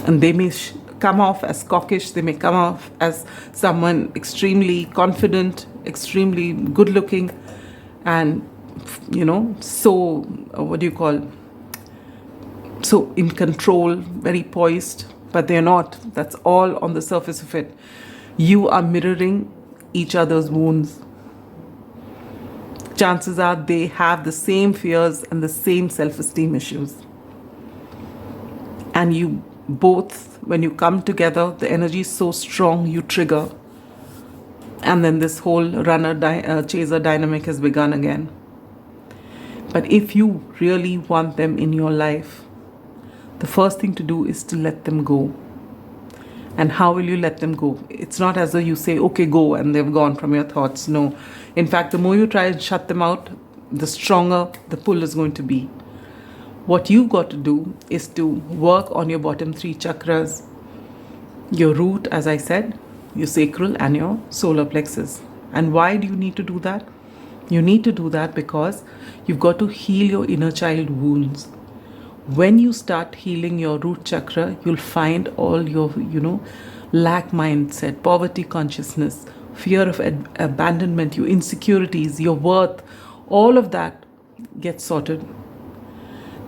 And they may come off as coquettish. They may come off as someone extremely confident, extremely good looking, and so so in control, very poised, but they're not. That's all on the surface of it. You are mirroring each other's wounds. Chances are they have the same fears and the same self-esteem issues. And you both, when you come together, the energy is so strong, you trigger. And then this whole runner-chaser dynamic has begun again. But if you really want them in your life, the first thing to do is to let them go. And how will you let them go? It's not as though you say, okay, go, and they've gone from your thoughts. No. In fact, the more you try and shut them out, the stronger the pull is going to be. What you've got to do is to work on your bottom 3 chakras, your root, as I said, your sacral, and your solar plexus. And why do you need to do that? You need to do that because you've got to heal your inner child wounds. When you start healing your root chakra, you'll find all your, lack mindset, poverty consciousness, fear of abandonment, your insecurities, your worth, all of that gets sorted.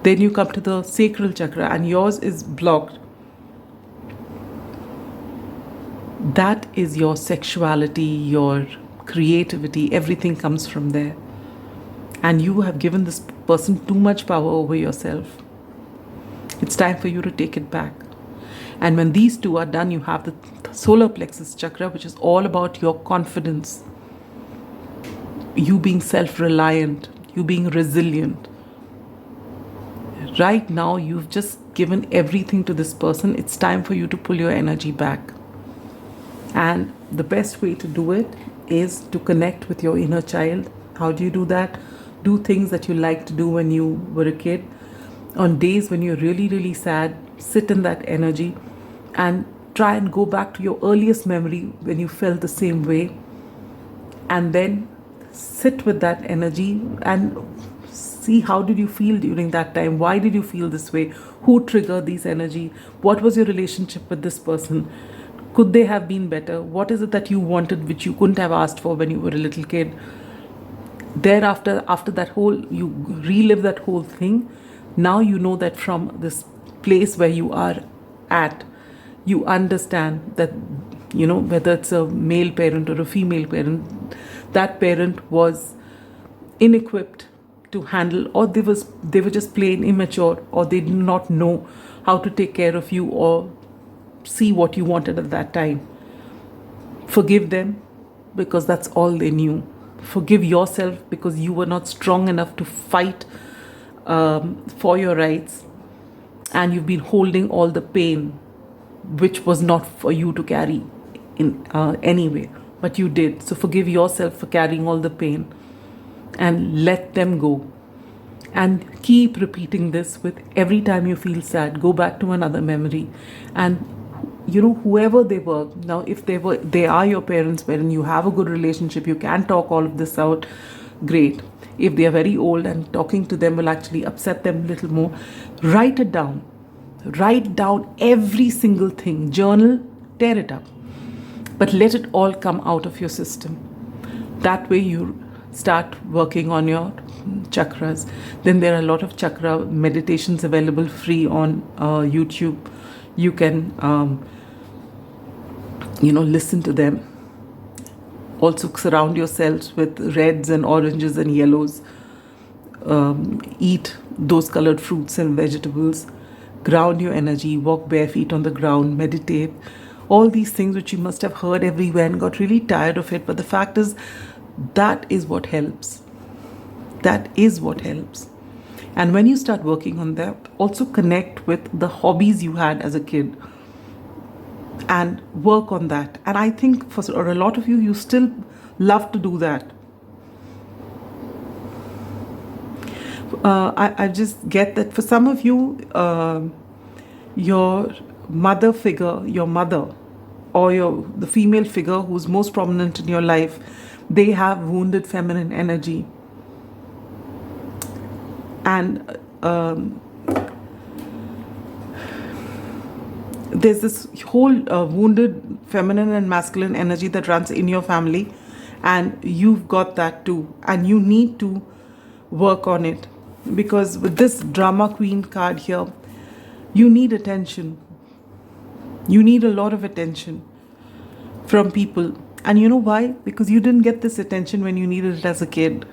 Then you come to the sacral chakra and yours is blocked. That is your sexuality, your creativity, everything comes from there. And you have given this person too much power over yourself. It's time for you to take it back. And when these two are done, you have the solar plexus chakra, which is all about your confidence. You being self-reliant, you being resilient. Right now, you've just given everything to this person. It's time for you to pull your energy back. And the best way to do it is to connect with your inner child. How do you do that? Do things that you liked to do when you were a kid. On days when you're really, really sad, sit in that energy and try and go back to your earliest memory when you felt the same way. And then sit with that energy and see how did you feel during that time. Why did you feel this way? Who triggered this energy? What was your relationship with this person? Could they have been better? What is it that you wanted which you couldn't have asked for when you were a little kid? Thereafter, after that whole, you relive that whole thing. Now you know that from this place where you are at, you understand that, whether it's a male parent or a female parent, that parent was inequipped to handle, or they were just plain immature, or they did not know how to take care of you or see what you wanted at that time. Forgive them because that's all they knew. Forgive yourself because you were not strong enough to fight for your rights, and you've been holding all the pain which was not for you to carry in anyway, but you did. So forgive yourself for carrying all the pain and let them go. And keep repeating this with every time you feel sad. Go back to another memory, and whoever they were. Now, if they are your parents, wherein you have a good relationship, you can talk all of this out, great. If they are very old and talking to them will actually upset them a little more, write it down. Write down every single thing. Journal, tear it up. But let it all come out of your system. That way you start working on your chakras. Then there are a lot of chakra meditations available free on YouTube. You can, listen to them. Also surround yourselves with reds and oranges and yellows. Eat those colored fruits and vegetables. ground your energy, walk bare feet on the ground, meditate, all these things which you must have heard everywhere and got really tired of it. But the fact is, that is what helps. That is what helps. And when you start working on that, also connect with the hobbies you had as a kid and work on that. And I think for a lot of you, you still love to do that. I just get that for some of you, your mother figure, your mother, or the female figure who's most prominent in your life, they have wounded feminine energy. And there's this whole wounded feminine and masculine energy that runs in your family, and you've got that too, and you need to work on it. Because with this drama queen card here, you need attention. You need a lot of attention from people. And you know why? Because you didn't get this attention when you needed it as a kid.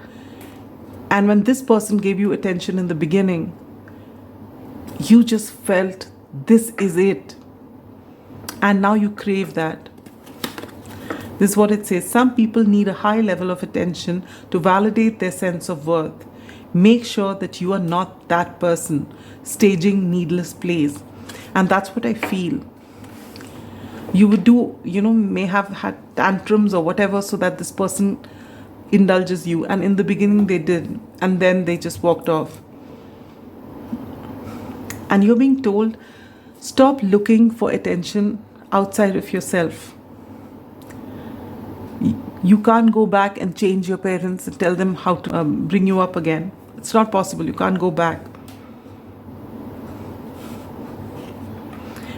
And when this person gave you attention in the beginning, you just felt this is it. And now you crave that. This is what it says. Some people need a high level of attention to validate their sense of worth. Make sure that you are not that person staging needless plays. And that's what I feel. You would do, may have had tantrums or whatever so that this person indulges you. And in the beginning they did. And then they just walked off. And you're being told, stop looking for attention outside of yourself. You can't go back and change your parents and tell them how to bring you up again. It's not possible. You can't go back.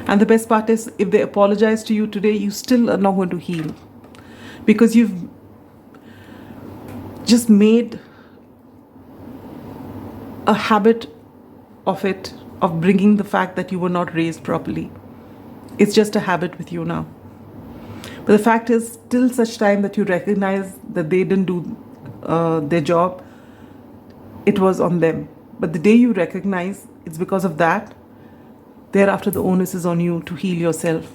And the best part is, if they apologize to you today, you still are not going to heal. Because you've just made a habit of it, of bringing the fact that you were not raised properly. It's just a habit with you now. But the fact is, till such time that you recognize that they didn't do their job, it was on them. But the day you recognize it's because of that, thereafter the onus is on you to heal yourself.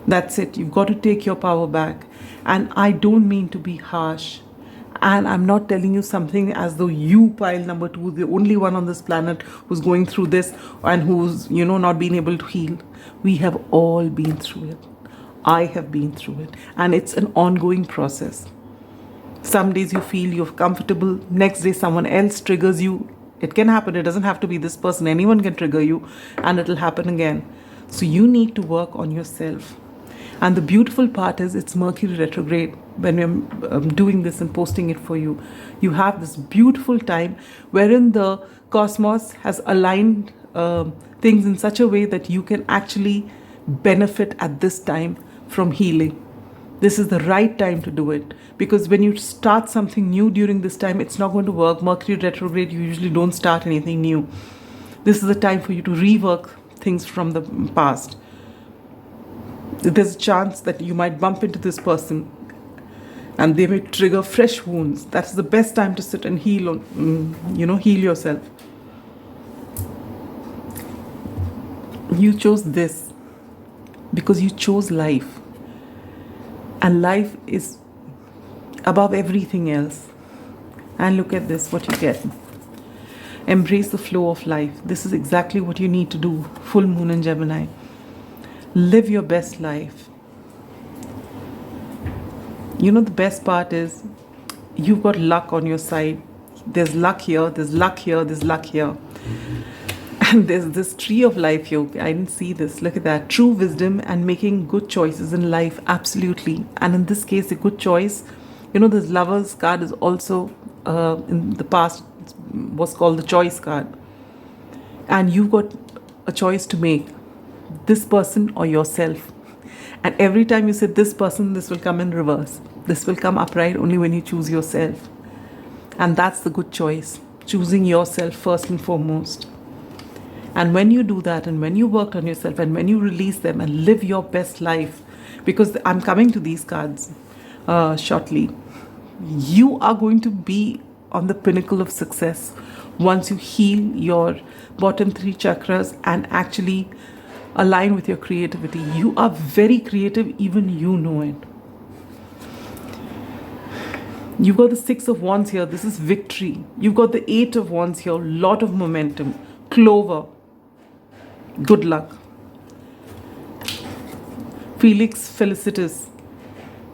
That's it. You've got to take your power back. And I don't mean to be harsh. And I'm not telling you something as though you, pile number 2, the only one on this planet who's going through this and who's, not being able to heal. We have all been through it. I have been through it. And it's an ongoing process. Some days you feel you're comfortable. Next day someone else triggers you. It can happen. It doesn't have to be this person. Anyone can trigger you and it'll happen again. So you need to work on yourself. And the beautiful part is, it's Mercury retrograde. When we're doing this and posting it for you, you have this beautiful time wherein the cosmos has aligned things in such a way that you can actually benefit at this time from healing. This is the right time to do it. Because when you start something new during this time, it's not going to work. Mercury retrograde, you usually don't start anything new. This is the time for you to rework things from the past. There's a chance that you might bump into this person and they may trigger fresh wounds. That's the best time to sit and heal, heal yourself. You chose this because you chose life. And life is above everything else. And look at this, what you get. Embrace the flow of life. This is exactly what you need to do. Full moon in Gemini. Live your best life. The best part is, you've got luck on your side. There's luck here, there's luck here, there's luck here. And there's this tree of life here. I didn't see this. Look at that. True wisdom and making good choices in life. Absolutely. And in this case, a good choice. This Lover's card is also, in the past, was called the choice card. And you've got a choice to make. This person or yourself. And every time you say this person, this will come in reverse. This will come upright only when you choose yourself. And that's the good choice. Choosing yourself first and foremost. And when you do that, and when you worked on yourself, and when you release them and live your best life, because I'm coming to these cards shortly, you are going to be on the pinnacle of success. once you heal your bottom 3 chakras and actually align with your creativity. You are very creative, even you know it. You've got the 6 of Wands here. This is victory. You've got the 8 of Wands here. Lot of momentum. Clover. Good luck. Felix Felicitas.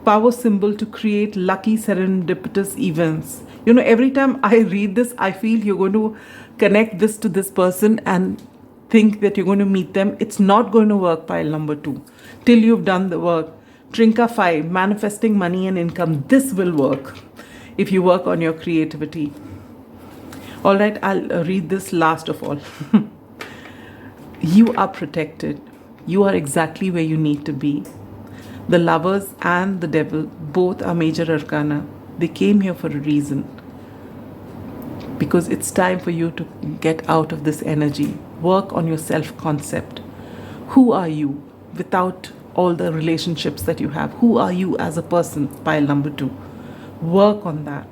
Power symbol to create lucky serendipitous events. You know, every time I read this, I feel you're going to connect this to this person and think that you're going to meet them. It's not going to work, pile number 2, till you've done the work. Trinka 5, manifesting money and income. This will work if you work on your creativity. All right, I'll read this last of all. You are protected. You are exactly where you need to be. The Lovers and the Devil both are major arcana. They came here for a reason. Because it's time for you to get out of this energy. Work on your self-concept. Who are you without all the relationships that you have? Who are you as a person? Pile number 2. Work on that.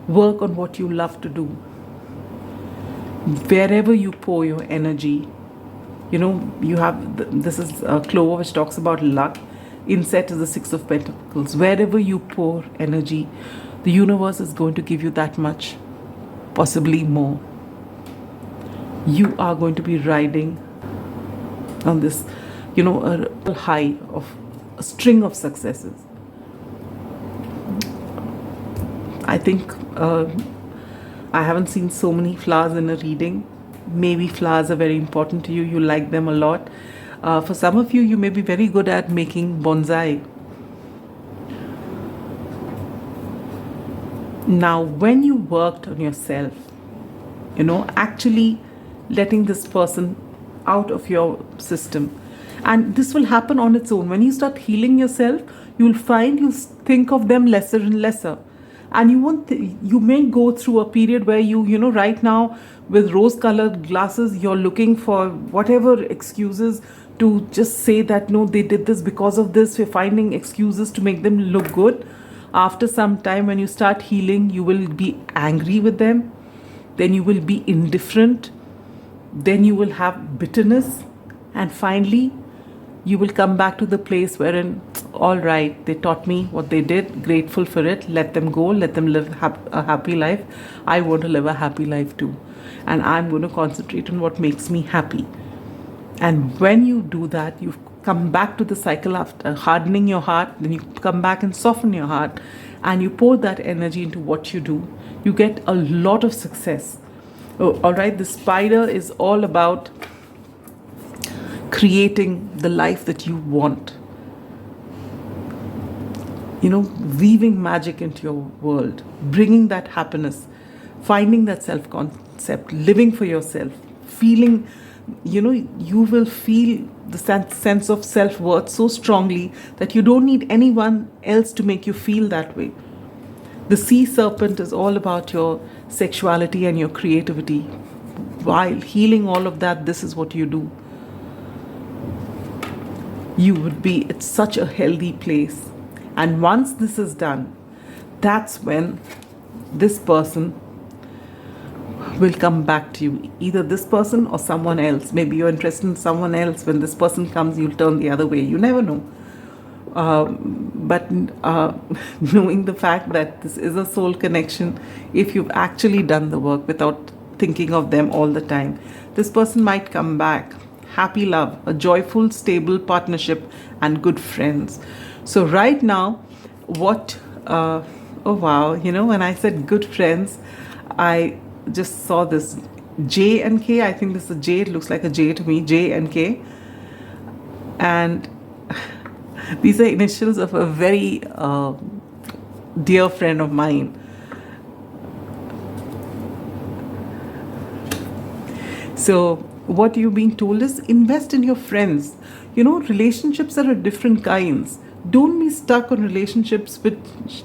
Work on what you love to do. Wherever you pour your energy, you know, you have, this is a Clover which talks about luck. Inset is the 6 of Pentacles. Wherever you pour energy, the universe is going to give you that much, possibly more. You are going to be riding on this, you know, a high of a string of successes. I think I haven't seen so many flowers in a reading. Maybe flowers are very important to you. You like them a lot. For some of you, you may be very good at making bonsai. Now, when you worked on yourself, you know, actually letting this person out of your system, and this will happen on its own. When you start healing yourself, you'll find you think of them lesser and lesser. And you won't, you may go through a period where you know, right now with rose-colored glasses, you're looking for whatever excuses to just say that, no, they did this because of this. We're finding excuses to make them look good. After some time, when you start healing, you will be angry with them. Then you will be indifferent. Then you will have bitterness. And finally, you will come back to the place wherein, all right, they taught me what they did, grateful for it, let them go, let them live a happy life. I want to live a happy life too. And I'm going to concentrate on what makes me happy. And when you do that, you come back to the cycle after hardening your heart, then you come back and soften your heart, and you pour that energy into what you do. You get a lot of success. Oh, all right, the spider is all about creating the life that you want. You know, weaving magic into your world, bringing that happiness, finding that self-concept, living for yourself, feeling, you know, you will feel the sense of self-worth so strongly that you don't need anyone else to make you feel that way. The sea serpent is all about your sexuality and your creativity. While healing all of that, this is what you do. You would be at such a healthy place. And once this is done, that's when this person will come back to you. Either this person or someone else. Maybe you're interested in someone else. When this person comes, you'll turn the other way. You never know. But knowing the fact that this is a soul connection, if you've actually done the work without thinking of them all the time, this person might come back. Happy love, a joyful, stable partnership, and good friends. So right now, what, oh wow, you know, when I said good friends, I just saw this J and K. I think this is a J. It looks like a J to me, J and K. And these are initials of a very dear friend of mine. So what you're being told is invest in your friends. You know, relationships are of different kinds. Don't be stuck on relationships which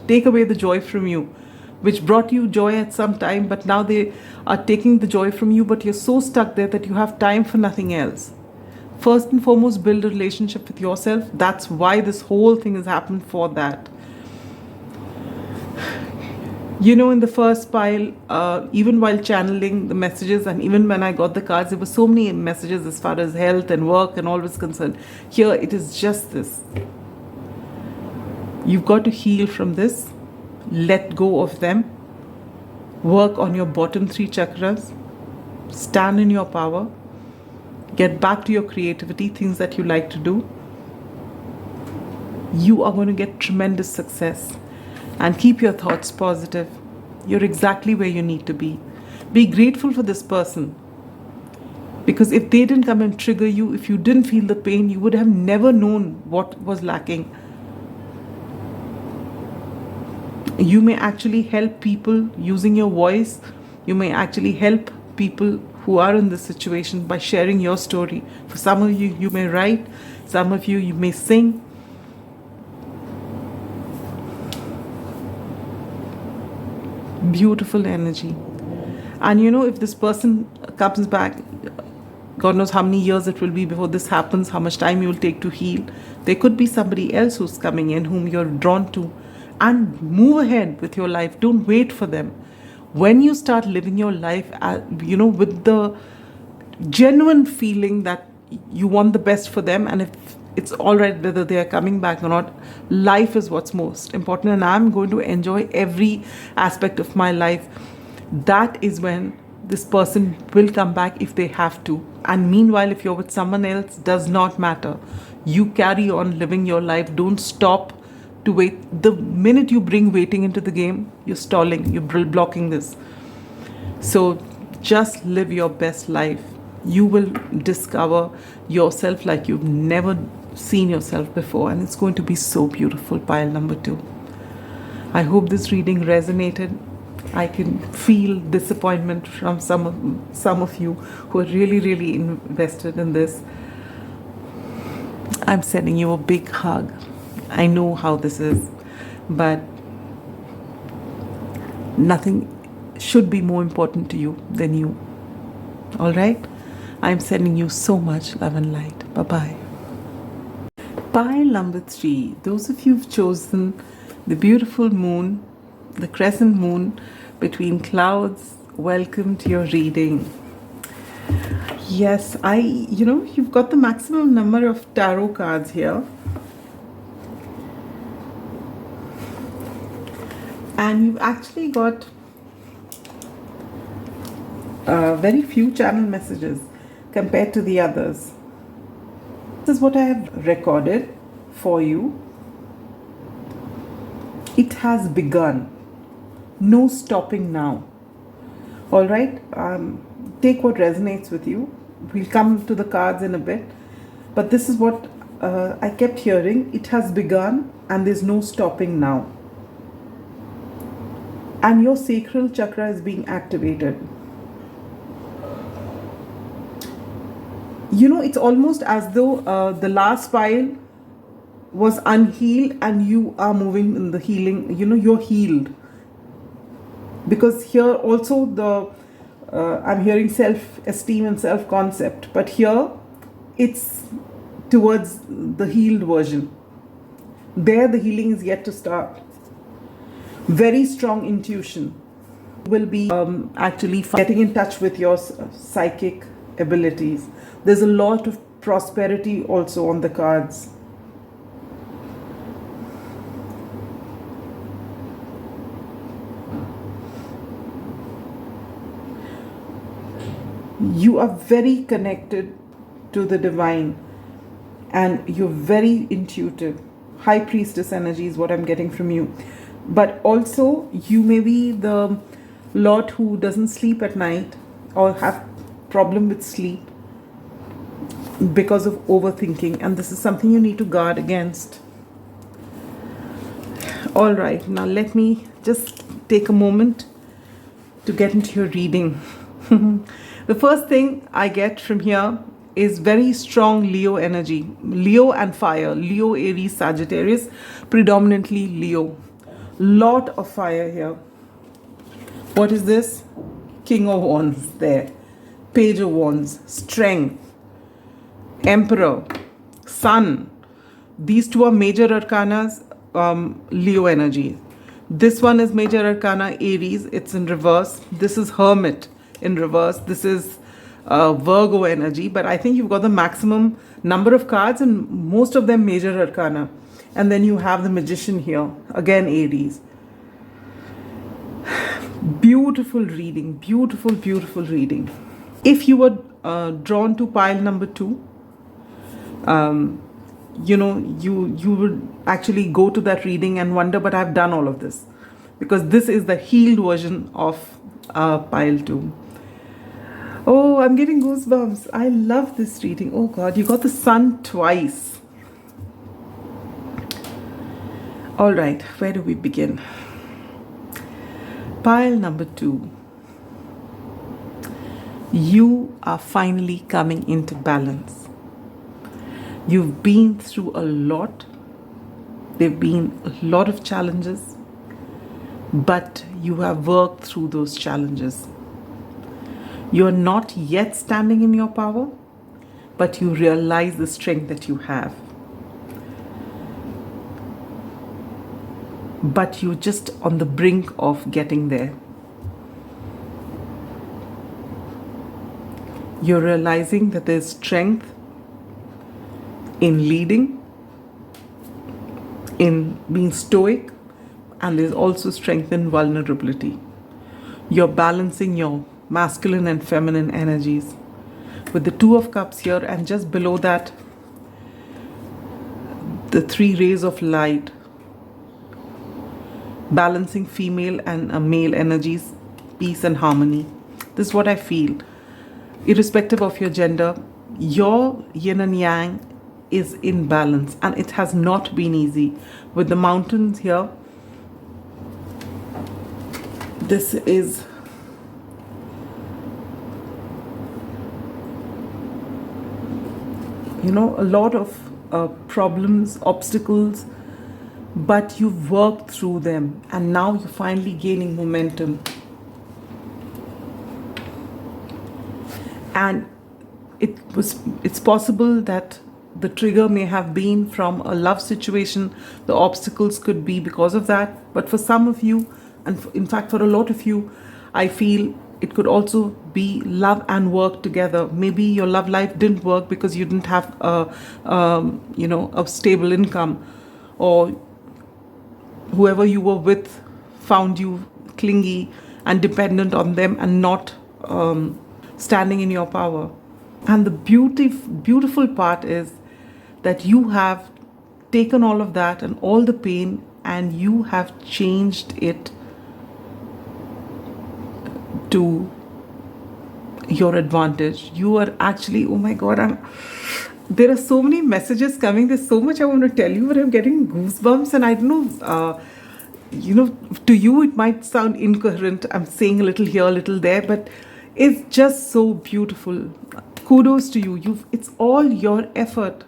take away the joy from you, which brought you joy at some time, but now they are taking the joy from you, but you're so stuck there that you have time for nothing else. First and foremost, build a relationship with yourself. That's why this whole thing has happened, for that. You know, in the first pile, even while channeling the messages and even when I got the cards, there were so many messages as far as health and work and all was concerned. Here it is just this. You've got to heal from this, let go of them, work on your bottom 3 chakras, stand in your power, get back to your creativity, things that you like to do. You are going to get tremendous success. And keep your thoughts positive. You're exactly where you need to be. Be grateful for this person. Because if they didn't come and trigger you, if you didn't feel the pain, you would have never known what was lacking. You may actually help people using your voice. You may actually help people who are in this situation by sharing your story. For some of you, you may write. Some of you, you may sing. Beautiful energy. And you know, if this person comes back, God knows how many years it will be before this happens, how much time you will take to heal. There could be somebody else who's coming in whom you're drawn to. And move ahead with your life. Don't wait for them. When you start living your life, you know, with the genuine feeling that you want the best for them, and if it's all right whether they are coming back or not, life is what's most important, and I'm going to enjoy every aspect of my life. That is when this person will come back if they have to. And meanwhile, if you're with someone else, does not matter. You carry on living your life. Don't stop to wait. The minute you bring waiting into the game, you're stalling, you're blocking this. So just live your best life. You will discover yourself like you've never seen yourself before, and it's going to be so beautiful. Pile number 2. I hope this reading resonated. I can feel disappointment from some of you who are really invested in this. I'm sending you a big hug. I know how this is, but nothing should be more important to you than you. All right? I'm sending you so much love and light. Bye-bye. Pile number 3. Those of you who've chosen the beautiful moon, the crescent moon between clouds, welcome to your reading. Yes, you've got the maximum number of tarot cards here. And you've actually got very few channel messages compared to the others. This is what I have recorded for you. It has begun. No stopping now. All right? Take what resonates with you. We'll come to the cards in a bit. But this is what I kept hearing. It has begun and there's no stopping now. And your sacral chakra is being activated. You know, it's almost as though the last pile was unhealed and you are moving in the healing. You know, you're healed. Because here also I'm hearing self-esteem and self-concept. But here, it's towards the healed version. There, the healing is yet to start. Very strong intuition. Will be actually getting in touch with your psychic abilities. There's a lot of prosperity also on the cards. You are very connected to the divine and you're very intuitive. High priestess energy is what I'm getting from you. But also you may be the lot who doesn't sleep at night or have problem with sleep because of overthinking, and this is something you need to guard against. All right, now let me just take a moment to get into your reading. The first thing I get from here is very strong Leo energy. Leo and fire. Leo, Aries, Sagittarius. Predominantly Leo. Lot of fire here. What is this? King of Wands there. Page of Wands. Strength. Emperor. Sun. These two are major arcanas. Leo energy. This one is Major Arcana Aries. It's in reverse. This is Hermit in reverse. This is Virgo energy. But I think you've got the maximum number of cards and most of them Major Arcana. And then you have the Magician here. Again, Aries. Beautiful reading. Beautiful, beautiful reading. If you were drawn to pile number 2, you know, you would actually go to that reading and wonder, but I've done all of this, because this is the healed version of pile 2. Oh, I'm getting goosebumps. I love this reading. Oh God, you got the Sun twice. All right, where do we begin? Pile number 2. You are finally coming into balance. You've been through a lot. There've been a lot of challenges, but you have worked through those challenges. You are not yet standing in your power, but you realize the strength that you have. But you're just on the brink of getting there. You're realizing that there's strength in leading, in being stoic, and there's also strength in vulnerability. You're balancing your masculine and feminine energies with the 2 of Cups here, and just below that, the 3 rays of light, balancing female and male energies, peace and harmony. This is what I feel. Irrespective of your gender, your yin and yang is in balance, and it has not been easy. With the mountains here, this is a lot of problems, obstacles, but you've worked through them, and now you're finally gaining momentum. And it's possible that the trigger may have been from a love situation. The obstacles could be because of that. But for some of you, and in fact for a lot of you, I feel it could also be love and work together. Maybe your love life didn't work because you didn't have a stable income, or whoever you were with found you clingy and dependent on them and not standing in your power. And the beautiful part is that you have taken all of that and all the pain, and you have changed it to your advantage. You are actually, oh my God, there are so many messages coming. There's so much I want to tell you, but I'm getting goosebumps, and I don't know, to you it might sound incoherent. I'm saying a little here, a little there, but it's just so beautiful. Kudos to you. It's all your effort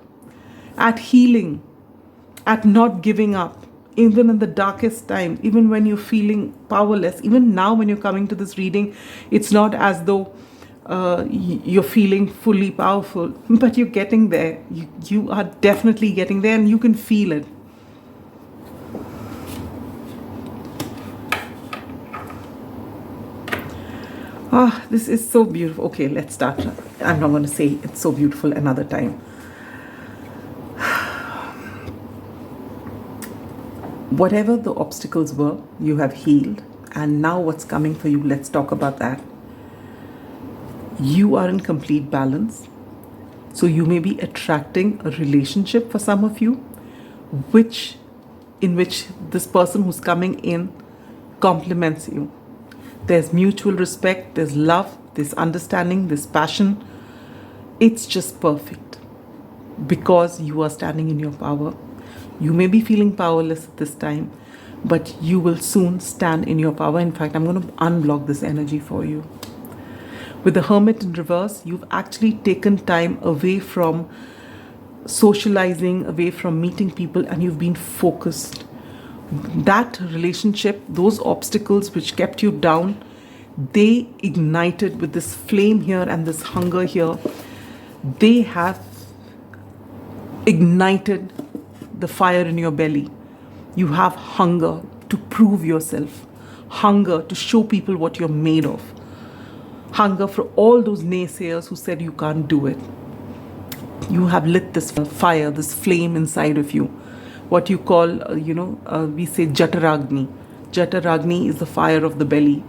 at healing, at not giving up, even in the darkest time, even when you're feeling powerless. Even now when you're coming to this reading, it's not as though you're feeling fully powerful, but you're getting there. You are definitely getting there, and you can feel it. This is so beautiful. Okay, let's start. I'm not going to say it's so beautiful another time. Whatever the obstacles were, you have healed. And now what's coming for you? Let's talk about that. You are in complete balance. So you may be attracting a relationship for some of you, in which this person who's coming in compliments you. There's mutual respect, there's love, there's understanding, there's passion. It's just perfect because you are standing in your power. You may be feeling powerless at this time, but you will soon stand in your power. In fact, I'm going to unblock this energy for you. With the Hermit in reverse, you've actually taken time away from socializing, away from meeting people, and you've been focused. That relationship, those obstacles which kept you down, they ignited with this flame here and this hunger here. They have ignited the fire in your belly. You have hunger. to prove yourself, hunger to show people what you're made of, hunger for all those naysayers who said you can't do it. You have lit this fire, this flame inside of you, what you call, we say Jataragni. Jataragni is the fire of the belly.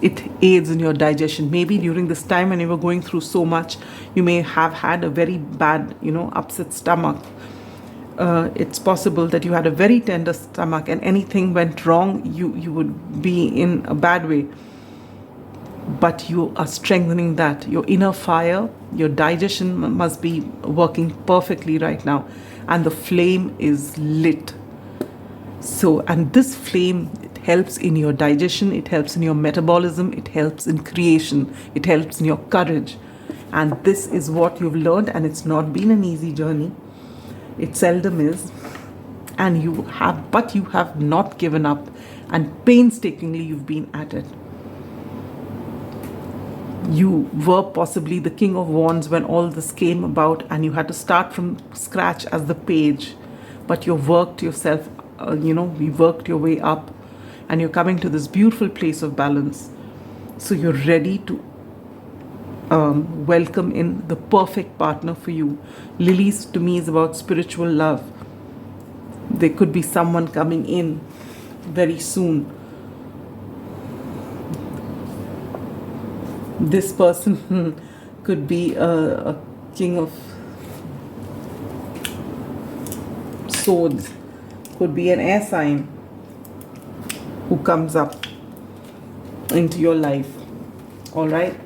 It aids in your digestion. Maybe during this time when you were going through so much, you may have had a very bad, upset stomach. It's possible that you had a very tender stomach and anything went wrong, you would be in a bad way. But you are strengthening that. Your inner fire, your digestion must be working perfectly right now. And the flame is lit. So, and this flame, it helps in your digestion, it helps in your metabolism, it helps in creation, it helps in your courage. And this is what you've learned, and it's not been an easy journey. It seldom is. And you have not given up, and painstakingly you've been at it. You were possibly the King of Wands when all this came about, and you had to start from scratch as the page. But you worked yourself, you worked your way up, and you're coming to this beautiful place of balance. So you're ready to welcome in the perfect partner for you. Lilies to me is about spiritual love. There could be someone coming in very soon. This person could be a king of swords, could be an air sign who comes up into your life. All right,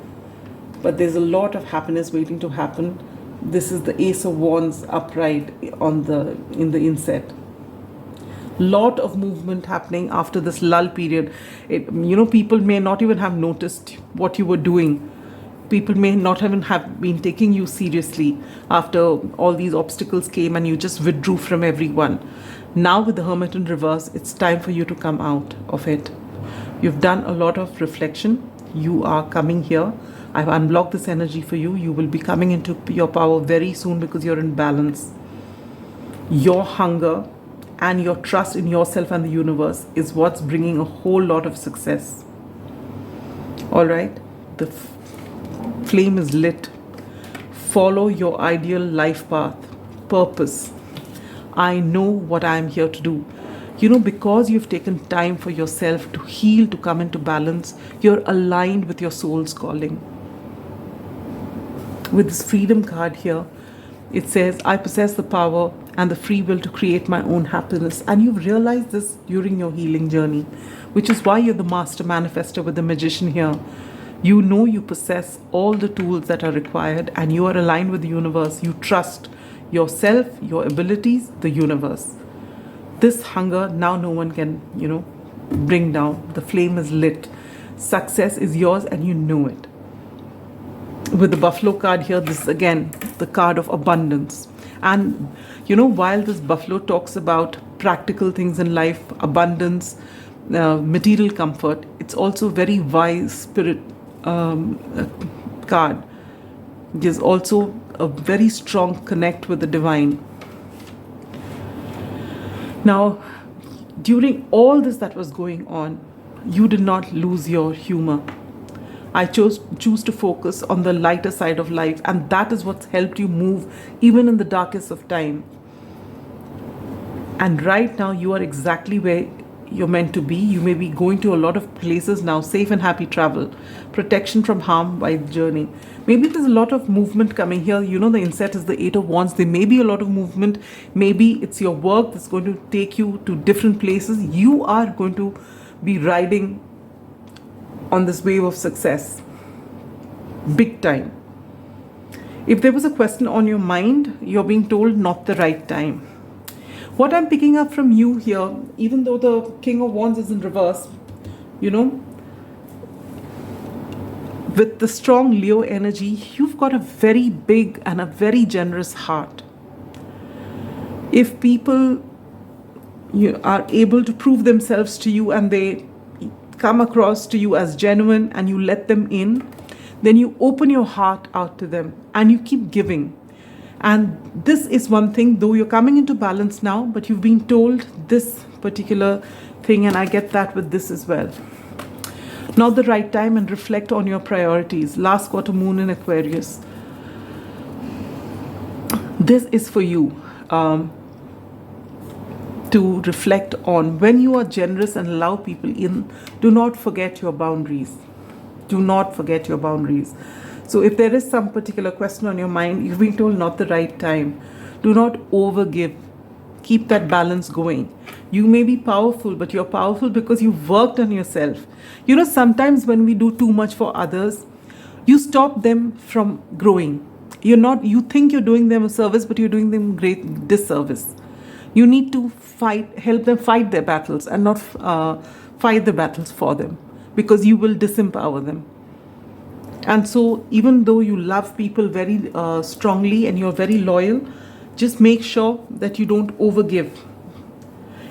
but there's a lot of happiness waiting to happen. This is the Ace of Wands upright in the inset. Lot of movement happening after this lull period. People may not even have noticed what you were doing. People may not even have been taking you seriously after all these obstacles came and you just withdrew from everyone. Now with the Hermit in reverse, it's time for you to come out of it. You've done a lot of reflection. You are coming here. I've unblocked this energy for you. You will be coming into your power very soon because you're in balance. Your hunger and your trust in yourself and the universe is what's bringing a whole lot of success. All right, the flame is lit. Follow your ideal life path, purpose. I know what I am here to do. Because you've taken time for yourself to heal, to come into balance, you're aligned with your soul's calling. With this freedom card here, it says, I possess the power and the free will to create my own happiness. And you've realized this during your healing journey, which is why you're the master manifester with the Magician here. You know you possess all the tools that are required and you are aligned with the universe. You trust yourself, your abilities, the universe. This hunger, now no one can, bring down. The flame is lit. Success is yours and you know it. With the Buffalo card here, this is again the card of abundance. And while this Buffalo talks about practical things in life, abundance, material comfort, it's also very wise spirit card. There's also a very strong connect with the divine. Now, during all this that was going on, you did not lose your humor. I choose to focus on the lighter side of life, and that is what's helped you move even in the darkest of time. And right now you are exactly where you're meant to be. You may be going to a lot of places now. Safe and happy travel, protection from harm by journey. Maybe there's a lot of movement coming here. The inset is the Eight of Wands. There may be a lot of movement. Maybe it's your work that's going to take you to different places. You are going to be riding on this wave of success big time. If there was a question on your mind, you're being told not the right time. What I'm picking up from you here, even though the King of Wands is in reverse, with the strong Leo energy, you've got a very big and a very generous heart. If people are able to prove themselves to you and they come across to you as genuine and you let them in, then you open your heart out to them and you keep giving. And this is one thing, though you're coming into balance now, but you've been told this particular thing, and I get that with this as well. Now the right time, and reflect on your priorities. Last quarter moon in Aquarius. This is for you to reflect on. When you are generous and allow people in, do not forget your boundaries. Do not forget your boundaries. So if there is some particular question on your mind, you've been told not the right time. Do not overgive. Keep that balance going. You may be powerful, but you're powerful because you've worked on yourself. You know, sometimes when we do too much for others, you stop them from growing. You think you're doing them a service, but you're doing them great disservice. You need to help them fight their battles, and not fight the battles for them, because you will disempower them. And so even though you love people very strongly and you're very loyal, just make sure that you don't overgive.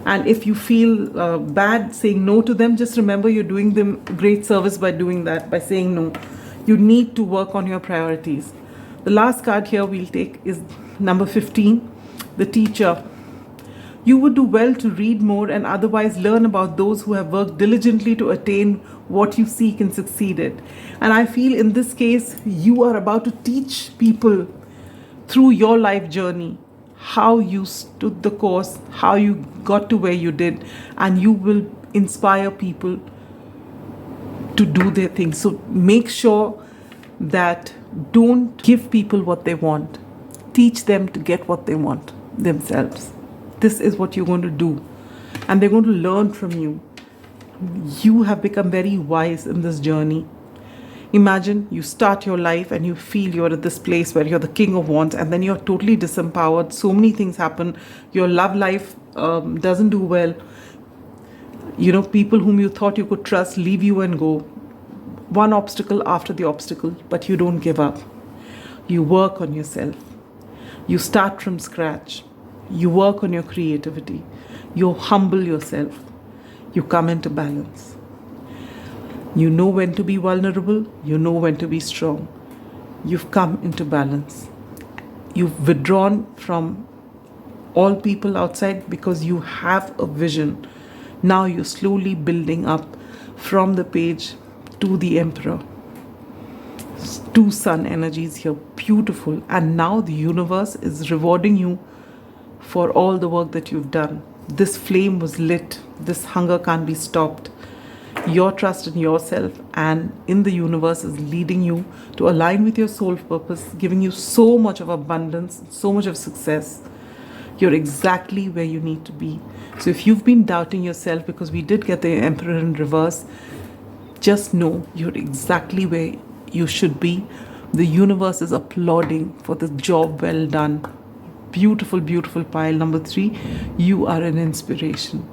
And if you feel bad saying no to them, just remember you're doing them great service by doing that, by saying no. You need to work on your priorities. The last card here we'll take is number 15, the teacher. You would do well to read more and otherwise learn about those who have worked diligently to attain what you seek and succeeded. And I feel in this case, you are about to teach people through your life journey how you stood the course, how you got to where you did, and you will inspire people to do their things. So make sure that don't give people what they want. Teach them to get what they want themselves. This is what you're going to do, and they're going to learn from you. You have become very wise in this journey. Imagine you start your life and you feel you're at this place where you're the king of wands, and then you're totally disempowered. So many things happen. Your love life doesn't do well. You know, people whom you thought you could trust leave you and go. One obstacle after the obstacle, but you don't give up. You work on yourself. You start from scratch. You work on your creativity. You humble yourself. You come into balance. You know when to be vulnerable. You know when to be strong. You've come into balance. You've withdrawn from all people outside because you have a vision. Now you're slowly building up from the page to the emperor. Two sun energies here, beautiful. And now the universe is rewarding you for all the work that you've done. This flame was lit. This hunger can't be stopped. Your trust in yourself and in the universe is leading you to align with your soul purpose, giving you so much of abundance, so much of success. You're exactly where you need to be. So if you've been doubting yourself, because we did get the emperor in reverse, just know you're exactly where you should be. The universe is applauding for the job well done. Beautiful, beautiful pile. Number 3, you are an inspiration.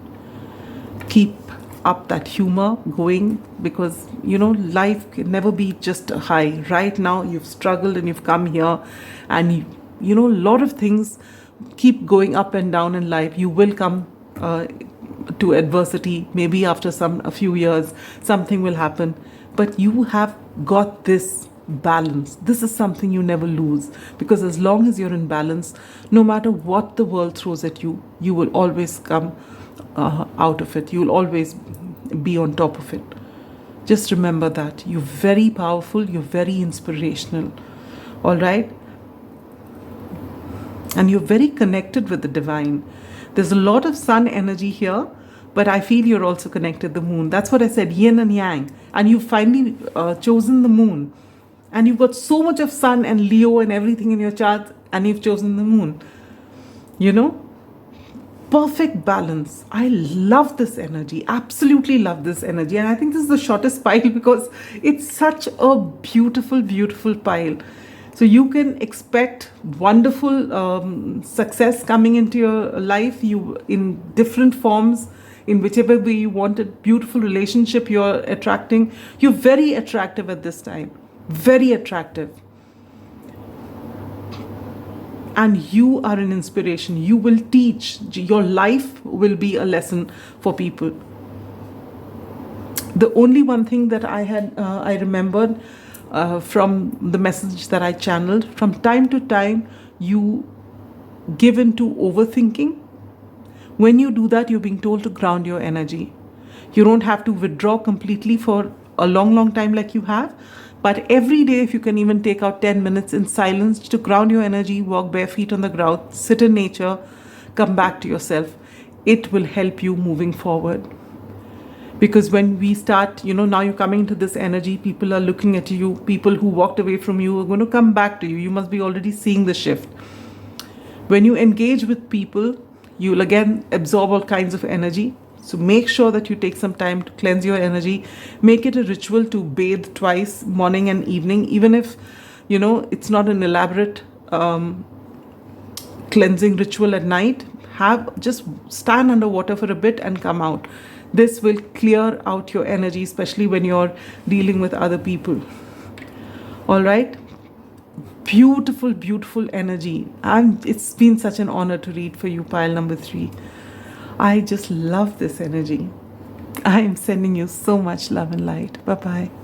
Keep up that humor going, because you know life can never be just a high. Right now you've struggled and you've come here, and you know a lot of things keep going up and down in life. You will come to adversity. Maybe after a few years something will happen, but you have got this balance. This is something you never lose, because as long as you're in balance, no matter what the world throws at you, you will always come out of it. You will always be on top of it. Just remember that. You're very powerful. You're very inspirational. All right? And you're very connected with the divine. There's a lot of sun energy here, but I feel you're also connected to the moon. That's what I said, yin and yang. And you've finally chosen the moon. And you've got so much of sun and Leo and everything in your chart, and you've chosen the moon. You know? Perfect balance. I love this energy. Absolutely love this energy. And I think this is the shortest pile because it's such a beautiful, beautiful pile. So you can expect wonderful success coming into your life, you in different forms, in whichever way you want it. Beautiful relationship you're attracting. You're very attractive at this time. Very attractive. And you are an inspiration. You will teach. Your life will be a lesson for people. The only one thing that I remembered from the message that I channeled, from time to time, you give into overthinking. When you do that, you're being told to ground your energy. You don't have to withdraw completely for a long, long time like you have. But every day, if you can even take out 10 minutes in silence to ground your energy, walk bare feet on the ground, sit in nature, come back to yourself, it will help you moving forward. Because when we start, now you're coming into this energy, people are looking at you, people who walked away from you are going to come back to you. You must be already seeing the shift. When you engage with people, you'll again absorb all kinds of energy. So make sure that you take some time to cleanse your energy. Make it a ritual to bathe twice, morning and evening, even if, it's not an elaborate cleansing ritual at night. Just stand under water for a bit and come out. This will clear out your energy, especially when you're dealing with other people. All right. Beautiful, beautiful energy. It's been such an honor to read for you, pile number 3. I just love this energy. I am sending you so much love and light. Bye-bye.